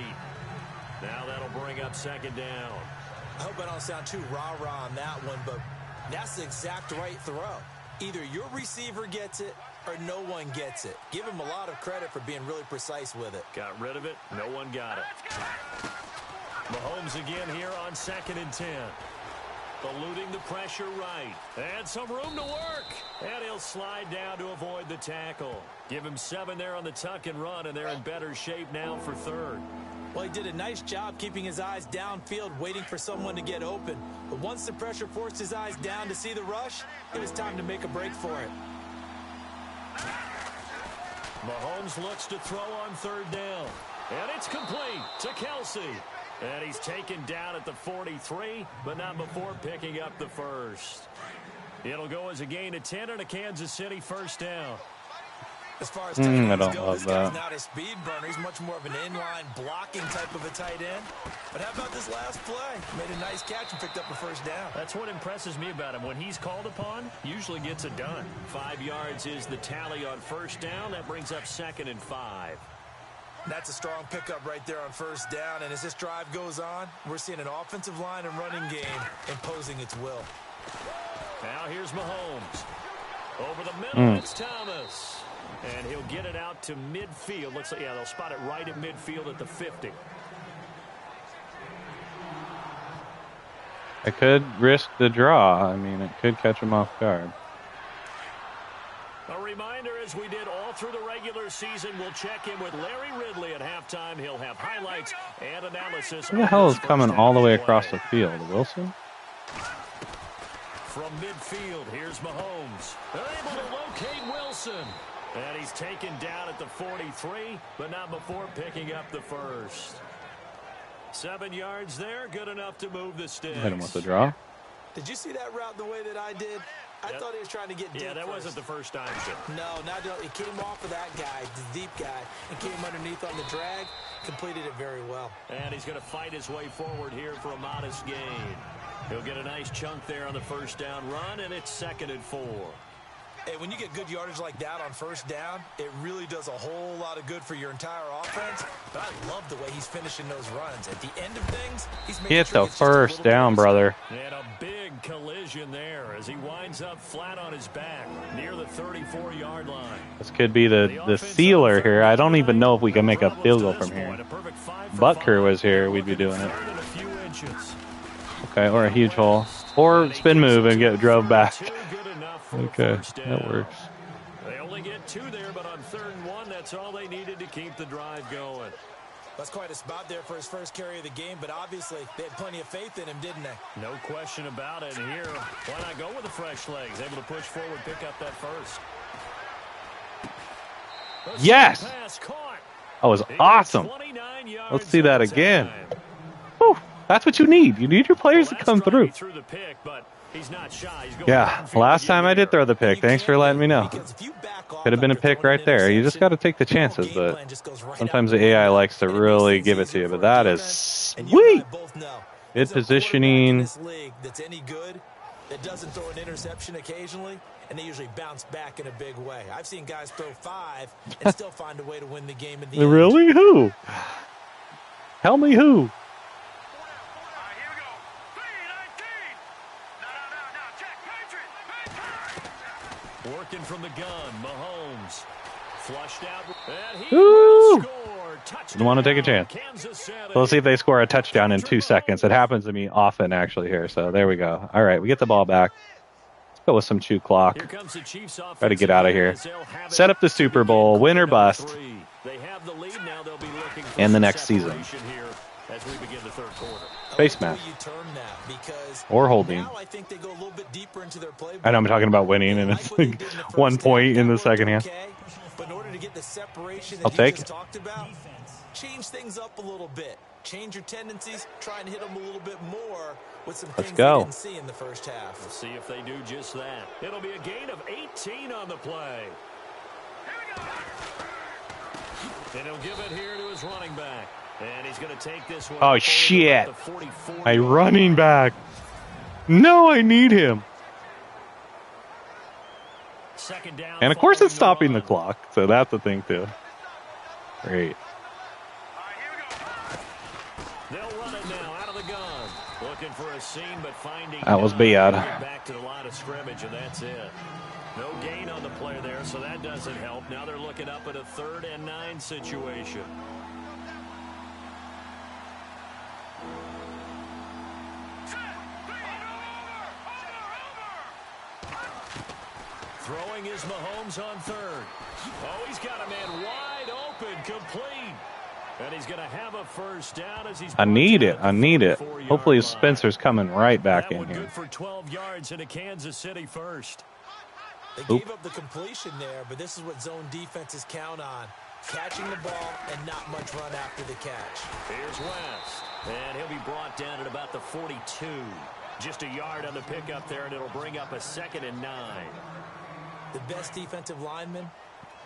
Now that'll bring up 2nd down. I hope I don't sound too rah-rah on that one, but that's the exact right throw. Either your receiver gets it or no one gets it. Give him a lot of credit for being really precise with it. Got rid of it. No one got it. Mahomes again here on 2nd and 10. Eluding the pressure right. And some room to work. And he'll slide down to avoid the tackle. Give him 7 there on the tuck and run, and they're in better shape now for 3rd. Well, he did a nice job keeping his eyes downfield, waiting for someone to get open. But once the pressure forced his eyes down to see the rush, it was time to make a break for it. Mahomes looks to throw on 3rd down. And it's complete to Kelsey. And he's taken down at the 43, but not before picking up the first. It'll go as a gain of 10 and a Kansas City first down. As far as tight ends I don't go, love this guy's that. not a speed burner. He's much more of an inline blocking type of a tight end. But how about this last play? Made a nice catch and picked up a first down. That's what impresses me about him. When he's called upon, usually gets it done. 5 yards is the tally on 1st down. That brings up 2nd and 5. That's a strong pickup right there on 1st down. And as this drive goes on, we're seeing an offensive line and running game imposing its will. Now here's Mahomes. Over the middle, it's Thomas. And he'll get it out to midfield. Looks like, yeah, they'll spot it right at midfield at the 50. I could risk the draw. I mean, it could catch him off guard. A reminder, as we did all through the regular season, we'll check in with Larry Ridley at halftime. He'll have highlights and analysis. Who the hell is coming all the way across the field? Wilson? From midfield, here's Mahomes. They're able to locate Wilson. And he's taken down at the 43, but not before picking up the first. 7 yards there, good enough to move the sticks. Hit him with the draw. Did you see that route the way that I did? I thought he was trying to get deep. Yeah, that first. wasn't the first time, Chip. No, it came off of that guy, the deep guy, and came underneath on the drag, completed it very well. And he's going to fight his way forward here for a modest gain. He'll get a nice chunk there on the first down run, and it's 2nd and 4. Hey, when you get good yardage like that on first down, it really does a whole lot of good for your entire offense. But I love the way he's finishing those runs. At the end of things, he's making Get sure the first down, bit of brother. And a big collision there as he winds up flat on his back near the 34-yard line. This could be the sealer here. I don't even know if we can make a field goal from here. Butker was here, we'd be doing it. Okay, or a huge hole. Or spin move and get drove back. Okay, that works. They only get 2 there, but on 3rd and 1, that's all they needed to keep the drive going. That's quite a spot there for his first carry of the game, but obviously they had plenty of faith in him, didn't they? No question about it. And here, why not go with the fresh legs? Able to push forward, pick up that first. Yes! That was awesome. Let's see that again. Whew, that's what you need. You need your players to come through. Yeah, last time I did throw the pick. Thanks for letting me know. Could have been a pick right there. You just got to take the chances, but sometimes the AI likes to really give it to you. But that is sweet. Good positioning. That doesn't throw an interception occasionally, and they usually bounce back in a big way. I've seen guys throw 5 and still find a way to win the game in the end. Really? Who? Tell me who. Working from the gun, Mahomes. Flushed out. And he will score. Didn't want to take a chance. So let's see if they score a touchdown in 2 seconds. It happens to me often, actually, here. So there we go. All right, we get the ball back. Let's go with some 2 clock. Try to get out of here. Set up the Super Bowl, win or bust, and the next season. As we begin the 3rd quarter. Face mask. Or holding. I know I'm talking about winning, and it's like 1 point in the second half. But in order to get the separation I'll that take you just it. talked about, change things up a little bit. Change your tendencies. Try and hit them a little bit more with some things go. they didn't see in the first half. We'll see if they do just that. It'll be a gain of 18 on the play. And he'll give it here to his running back. And he's going to take this one. Oh, shit. My running back. No, I need him. Second down. And, of course, it's stopping the clock. So that's the thing, too. Great. They'll run it now out of the gun. Looking for a seam, but finding That was bad. back to the line of scrimmage, and that's it. No gain on the play there, so that doesn't help. Now they're looking up at a 3rd and 9 situation. Throwing is Mahomes on 3rd. Oh, he's got a man wide open, complete. And he's going to have a first down as he's... I need it. I need it. Hopefully Spencer's coming right back in That one here. good for 12 yards into Kansas City first. They gave up the completion there, but this is what zone defenses count on. Catching the ball and not much run after the catch. Here's West. And he'll be brought down at about the 42. Just a yard on the pickup there, and it'll bring up a 2nd and 9. The best defensive linemen,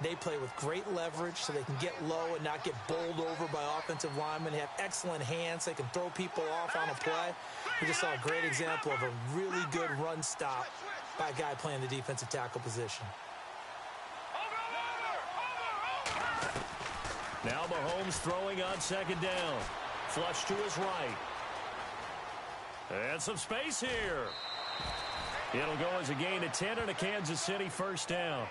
they play with great leverage so they can get low and not get bowled over by offensive linemen. They have excellent hands. They can throw people off on a play. We just saw a great example of a really good run stop by a guy playing the defensive tackle position. Now Mahomes throwing on 2nd down. Flush to his right. And some space here. It'll go as a gain of 10 and a Kansas City first down.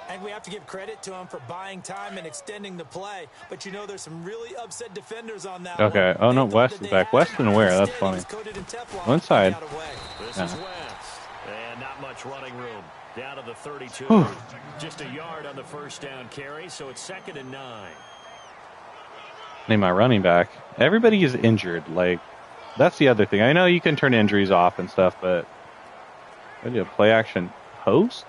And we have to give credit to him for buying time and extending the play. But you know, there's some really upset defenders on that Okay. one. Oh, no, They thought West that is they back. had West him. and where? That's Instead, he funny. was coated in Teflon Go and inside. got away. This Yeah. is West. And not much running room. Down to the 32. Whew. Just a yard on the first down carry, so it's 2nd and 9. Need my running back. Everybody is injured. Like, that's the other thing. I know you can turn injuries off and stuff, but I do a play action post.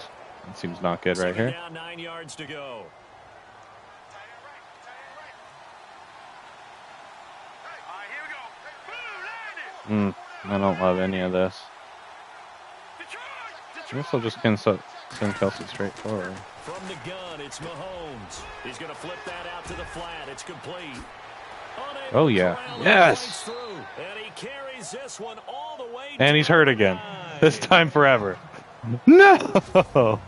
It seems not good right here. Down, 9 yards to go. I don't love any of this. I guess I'll just send Kelsey straight forward. From the gun, it's Mahomes. He's going to flip that out to the flat. It's complete. Oh, yeah. Yes! And he carries this one all the way. And he's hurt again. This time forever. No!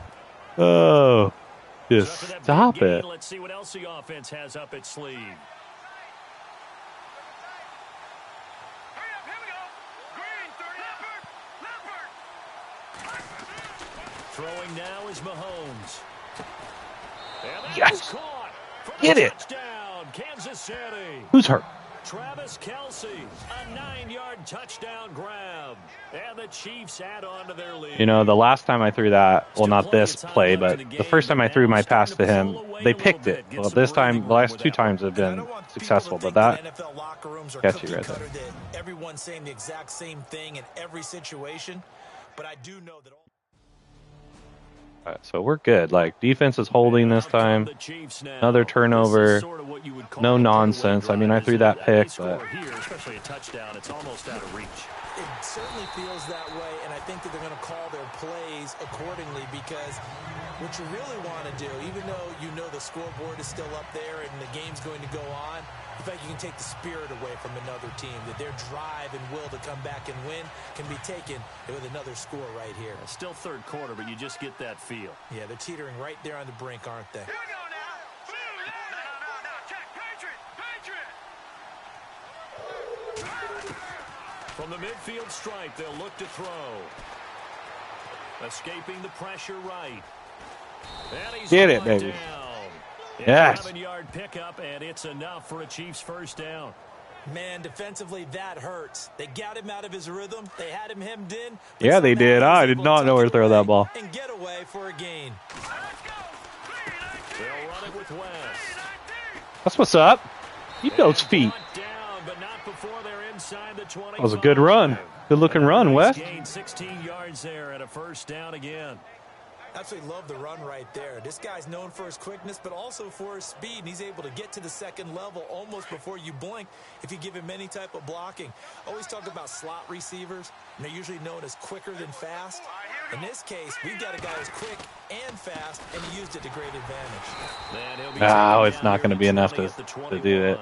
Oh. Just stop it. Let's see what else the offense has up its sleeve. Throwing now is Mahomes. Yes! Get it! Touchdown, Kansas City. Who's hurt? Travis Kelce, a 9-yard touchdown grab. And the Chiefs add on to their lead. You know, the last time I threw that, well, not this play, but the first time I threw my pass to him, they picked it. Well, this time, the last 2 times have been successful, but that catchy right there. Everyone's saying the exact same thing in every situation, but I do know that. All right, so we're good. Like, defense is holding this time. Another turnover. No nonsense. I mean, I threw that pick, but especially a touchdown, it's almost out of reach. It certainly feels that way, and I think that they're going to call their plays accordingly, because what you really want to do, even though you know the scoreboard is still up there and the game's going to go on, in fact, you can take the spirit away from another team, that their drive and will to come back and win can be taken with another score right here. Still third quarter, but you just get that feel. Yeah, they're teetering right there on the brink, aren't they? Here we go now. No. Check. Patriot. From the midfield stripe, they'll look to throw. Escaping the pressure right. And he's get it, baby. down. Yes. 11-yard pickup, and it's enough for a Chiefs first down. Man, defensively, that hurts. They got him out of his rhythm. They had him hemmed in. Yeah, they did. I did not know where to throw that ball. And get away for a gain. They'll run it with West. That's what's up. Keep those feet. Down, but not before they're inside the 25. That was a good run. Good looking run, West. Gained 16 yards there and a first down again. Absolutely love the run right there. This guy's known for his quickness, but also for his speed, and he's able to get to the second level almost before you blink if you give him any type of blocking. Always talk about slot receivers, and they're usually known as quicker than fast. In this case, we've got a guy who's quick and fast, and he used it to great advantage. No, it's not going to be enough to do it.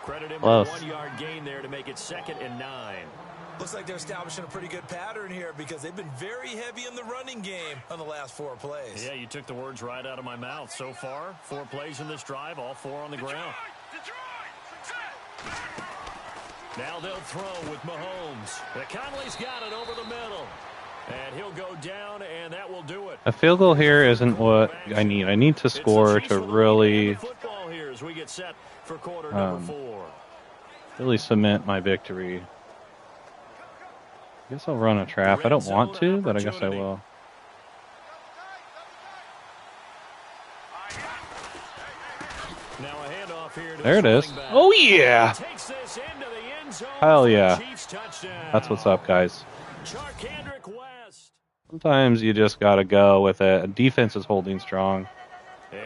Credit him Close. with a 1-yard gain there to make it 2nd and 9. Looks like they're establishing a pretty good pattern here, because they've been very heavy in the running game on the last 4 plays. Yeah, you took the words right out of my mouth. So far, 4 plays in this drive, all 4 on the ground. Now they'll throw with Mahomes. Conley's got it over the middle. And he'll go down, and that will do it. A field goal here isn't what I need. I need to score to really, really cement my victory. I guess I'll run a trap. I don't want to, but I guess I will. There it is. Oh, yeah. Hell yeah. That's what's up, guys. Sometimes you just got to go with it. Defense is holding strong.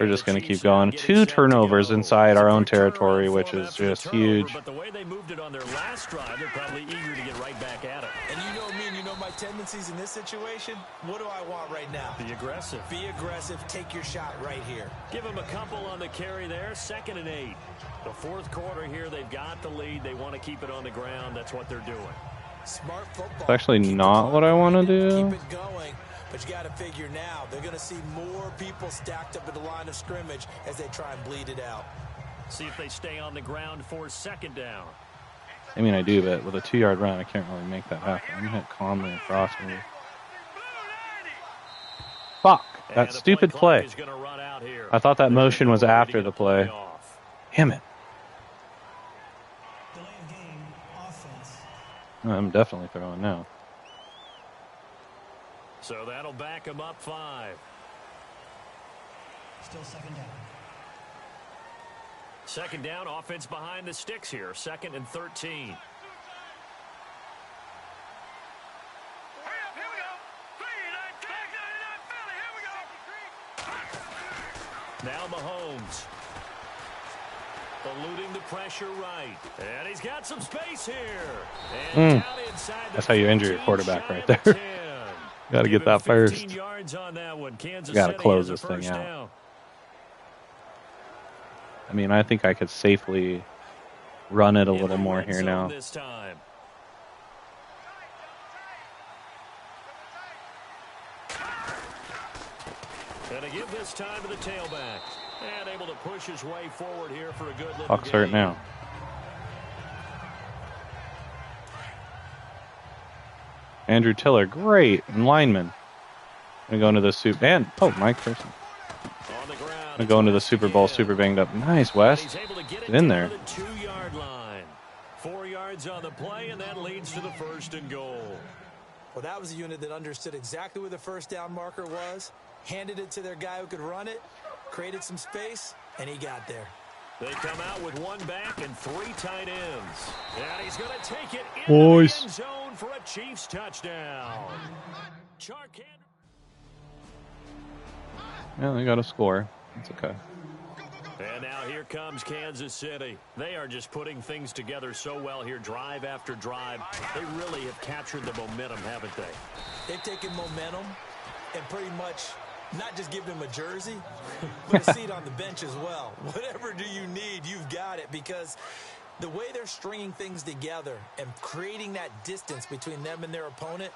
We're just going to keep going. 2 turnovers inside our own territory, which is just huge. But the way they moved it on their last drive, they're probably eager to get right back at it. And you know me, and you know my tendencies in this situation. What do I want right now? Be aggressive. Be aggressive. Take your shot right here. Give them a couple on the carry there. 2nd and 8. The 4th quarter here, they've got the lead. They want to keep it on the ground. That's what they're doing. Smart football. It's actually not what I want to do. Keep it going. But you got to figure now, they're going to see more people stacked up at the line of scrimmage as they try and bleed it out. See if they stay on the ground for 2nd down. I mean, I do, but with a 2-yard run, I can't really make that happen. I'm going to hit Conley across me. Fuck. That And the stupid clock play. is gonna run out here. I thought that There's motion no was way to after get the a play play. off. Damn it. Delay of game, offense. I'm definitely throwing now. So that'll back him up 5. Still second down. Second down, offense behind the sticks here. 2nd and 13. Hurry up, here we go. 3, 9, 10, 9, 9, Philly, here we go. Now Mahomes. Eluding the pressure right. And he's got some space here. And down inside the That's how you injure your 15, quarterback shy right of the there. 10. Got to Give get him that 15 first. yards on that one. Kansas Got to City close has a this thing first out. down. I mean, I think I could safely run it a In little the more red here zone now. This time. Gonna give this time to the tailback. And able to push his way forward here for a good little Bucks gain. hurt now. Andrew Tiller, great. And lineman. Gonna go into the Super. And, Mike Person. On the ground. Gonna go into the Super Bowl super banged up. Nice, West. He's able to get it Get in down there. to the 2-yard line. 4 yards on the play, and that leads to the 1st and goal. Well, that was a unit that understood exactly where the first down marker was, handed it to their guy who could run it, created some space, and he got there. They come out with 1 back and 3 tight ends. And he's going to take it into Boys. the end zone for a Chiefs touchdown. Chark. Yeah, they got a score. It's okay. And now here comes Kansas City. They are just putting things together so well here, drive after drive. They really have captured the momentum, haven't they? They've taken momentum and pretty much not just given him a jersey, but a seat on the bench as well. Whatever do you need, you've got it, because the way they're stringing things together and creating that distance between them and their opponent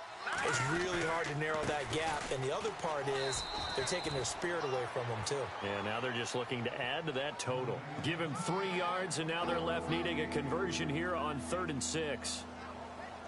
is really hard to narrow that gap. And the other part is they're taking their spirit away from them, too. And now they're just looking to add to that total. Give him 3 yards, and now they're left needing a conversion here on 3rd and 6.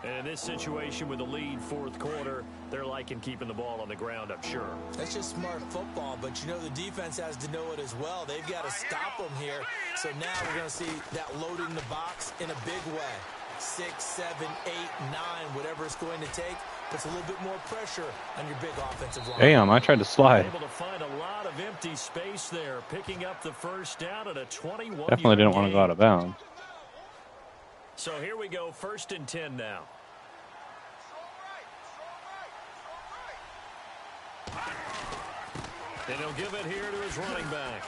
And in this situation with the lead 4th quarter, they're liking keeping the ball on the ground, I'm sure. That's just smart football, but you know the defense has to know it as well. They've got to stop them here. So now we're going to see that loading the box in a big way. 6, 7, 8, 9, whatever it's going to take, puts a little bit more pressure on your big offensive line. Damn, I tried to slide. Able to find a lot of empty space there, picking up the first down at a 21-yard Definitely didn't want to go out of bounds. So here we go, 1st and 10 now. And he'll give it here to his running back.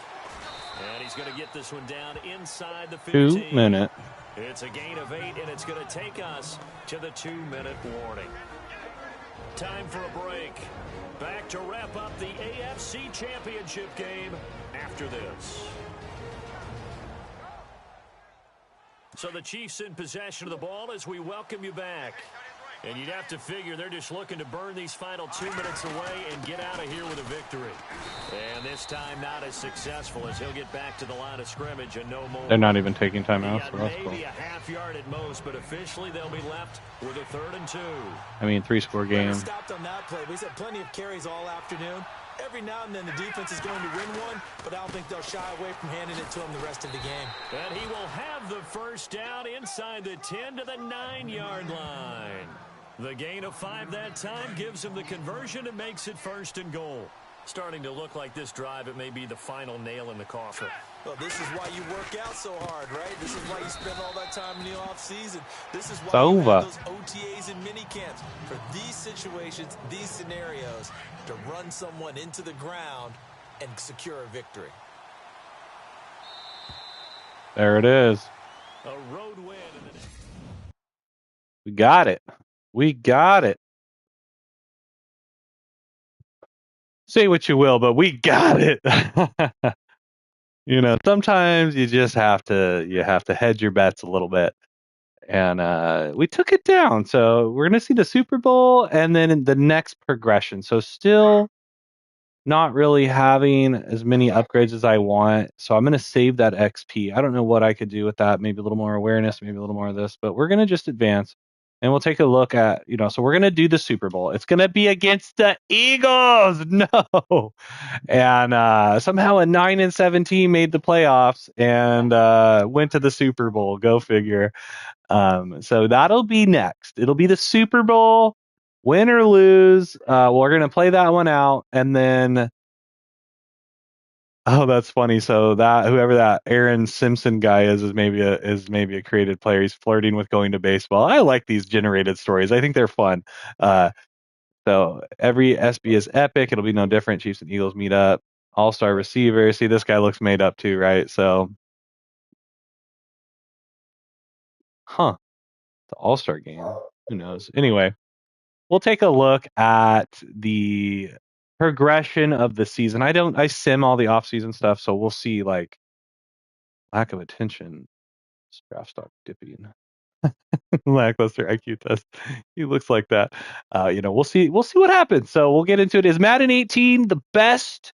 And he's going to get this one down inside the 15. 2 minute. It's a gain of 8, and it's going to take us to the 2-minute warning. Time for a break. Back to wrap up the AFC Championship game after this. So the Chiefs in possession of the ball as we welcome you back. And you'd have to figure they're just looking to burn these final 2 minutes away and get out of here with a victory. And this time not as successful as he'll get back to the line of scrimmage and no more. They're not even taking He timeouts, got so that's maybe cool. a half yard at most, but officially they'll be left with a 3rd and 2. I mean, 3-score game. Stopped on that play. We've had plenty of carries all afternoon. Every now and then the defense is going to win one, but I don't think they'll shy away from handing it to him the rest of the game. And he will have the first down inside the 10 to the 9-yard line. The gain of 5 that time gives him the conversion and makes it 1st and goal. Starting to look like this drive, it may be the final nail in the coffin. Well, this is why you work out so hard, right? This is why you spend all that time in the offseason. This is why It's you over. have those OTAs and mini camps. For these situations, these scenarios, to run someone into the ground and secure a victory. There it is. A road win. We got it. We got it. Say what you will, but we got it. You know, sometimes you just have to hedge your bets a little bit. And we took it down. So we're going to see the Super Bowl and then in the next progression. So still not really having as many upgrades as I want. So I'm going to save that XP. I don't know what I could do with that. Maybe a little more awareness, maybe a little more of this, but we're going to just advance. and we'll take a look at, so we're going to do the Super Bowl. It's going to be against the Eagles. No. And somehow a 9-7 team made the playoffs and went to the Super Bowl. Go figure. So that'll be next. It'll be the Super Bowl, win or lose. We're going to play that one out. And then, oh, that's funny. So that whoever that Aaron Simpson guy is maybe a created player. He's flirting with going to baseball. I like these generated stories. I think they're fun. So every SB is epic. It'll be no different. Chiefs and Eagles meet up. All-star receiver. See, this guy looks made up too, right? So, the All-Star game. Who knows? Anyway, we'll take a look at the progression of the season. I sim all the off-season stuff, so we'll see like lack of attention. Draft stock dipping. Lackluster IQ test. He looks like that. We'll see what happens. So we'll get into it. Is Madden 18 the best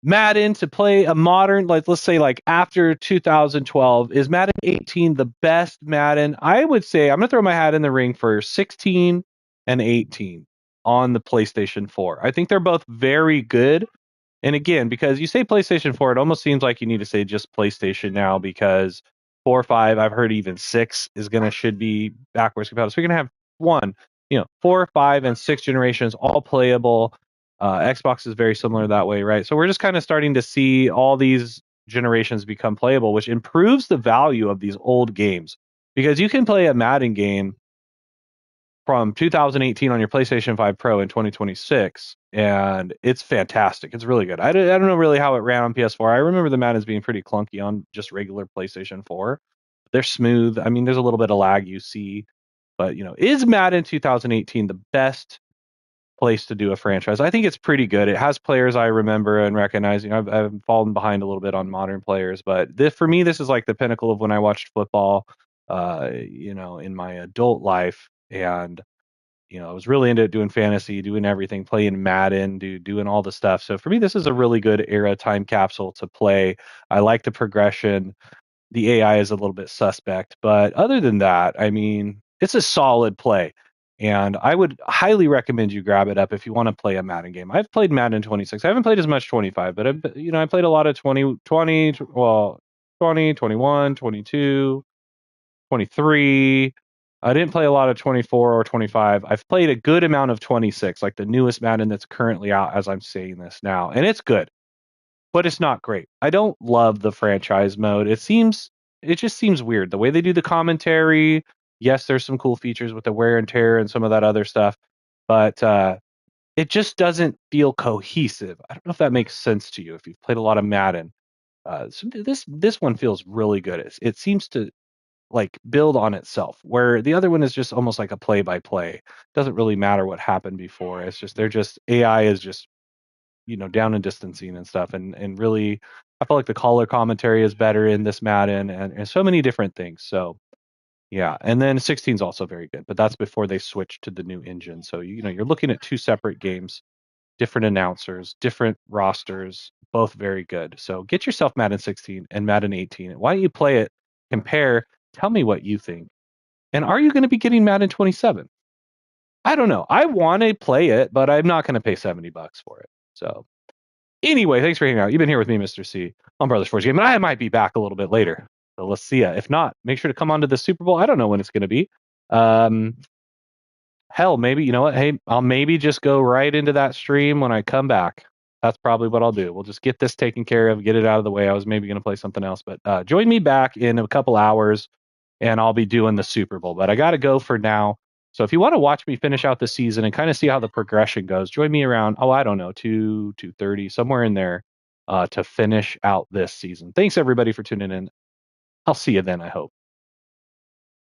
Madden to play a modern, like let's say like after 2012? Is Madden 18 the best Madden? I would say I'm gonna throw my hat in the ring for 16 and 18 on the PlayStation 4. I think they're both very good. And again, because you say PlayStation 4, it almost seems like you need to say just PlayStation now, because 4 or 5, I've heard even 6 should be backwards compatible. So you're gonna have 4, 5, and 6 generations all playable. Xbox is very similar that way, right? So we're just kind of starting to see all these generations become playable, which improves the value of these old games, because you can play a Madden game from 2018 on your PlayStation 5 Pro in 2026, and it's fantastic. It's really good. I don't know really how it ran on PS4. I remember the Madden's being pretty clunky on just regular PlayStation 4. They're smooth. I mean, there's a little bit of lag you see, but is Madden 2018 the best place to do a franchise? I think it's pretty good. It has players I remember and recognize. I've fallen behind a little bit on modern players, but for me, this is like the pinnacle of when I watched football, in my adult life. And I was really into doing fantasy, doing everything, playing Madden, doing all the stuff. So for me, this is a really good era time capsule to play. I like the progression. The AI is a little bit suspect, but other than that, I mean, it's a solid play. And I would highly recommend you grab it up if you want to play a Madden game. I've played Madden 26. I haven't played as much 25, but I played a lot of 20, well, 20, 21, 22, 23. I didn't play a lot of 24 or 25. I've played a good amount of 26, like the newest Madden that's currently out as I'm saying this now. And it's good, but it's not great. I don't love the franchise mode. It just seems weird. The way they do the commentary, yes, there's some cool features with the wear and tear and some of that other stuff, but it just doesn't feel cohesive. I don't know if that makes sense to you if you've played a lot of Madden. So this one feels really good. It seems to like build on itself, where the other one is just almost like a play by play. Doesn't really matter what happened before. It's just AI is just down in distancing and stuff, and really I feel like the color commentary is better in this Madden, and so many different things. So yeah, and then 16 is also very good, but that's before they switch to the new engine. So you're looking at two separate games, different announcers, different rosters, both very good. So get yourself Madden 16 and Madden 18. Why don't you play it, compare, tell me what you think. And are you going to be getting Madden 27? I don't know. I want to play it, but I'm not going to pay $70 for it. So anyway, thanks for hanging out. You've been here with me, Mr. C, on Brothers Forge Game, and I might be back a little bit later. So let's see ya. If not, make sure to come on to the Super Bowl. I don't know when it's going to be. Hell, maybe, you know what? Hey, I'll maybe just go right into that stream when I come back. That's probably what I'll do. We'll just get this taken care of, get it out of the way. I was maybe going to play something else, but join me back in a couple hours, and I'll be doing the Super Bowl. But I got to go for now. So if you want to watch me finish out the season and kind of see how the progression goes, join me around, I don't know, 2:30, somewhere in there, to finish out this season. Thanks, everybody, for tuning in. I'll see you then, I hope.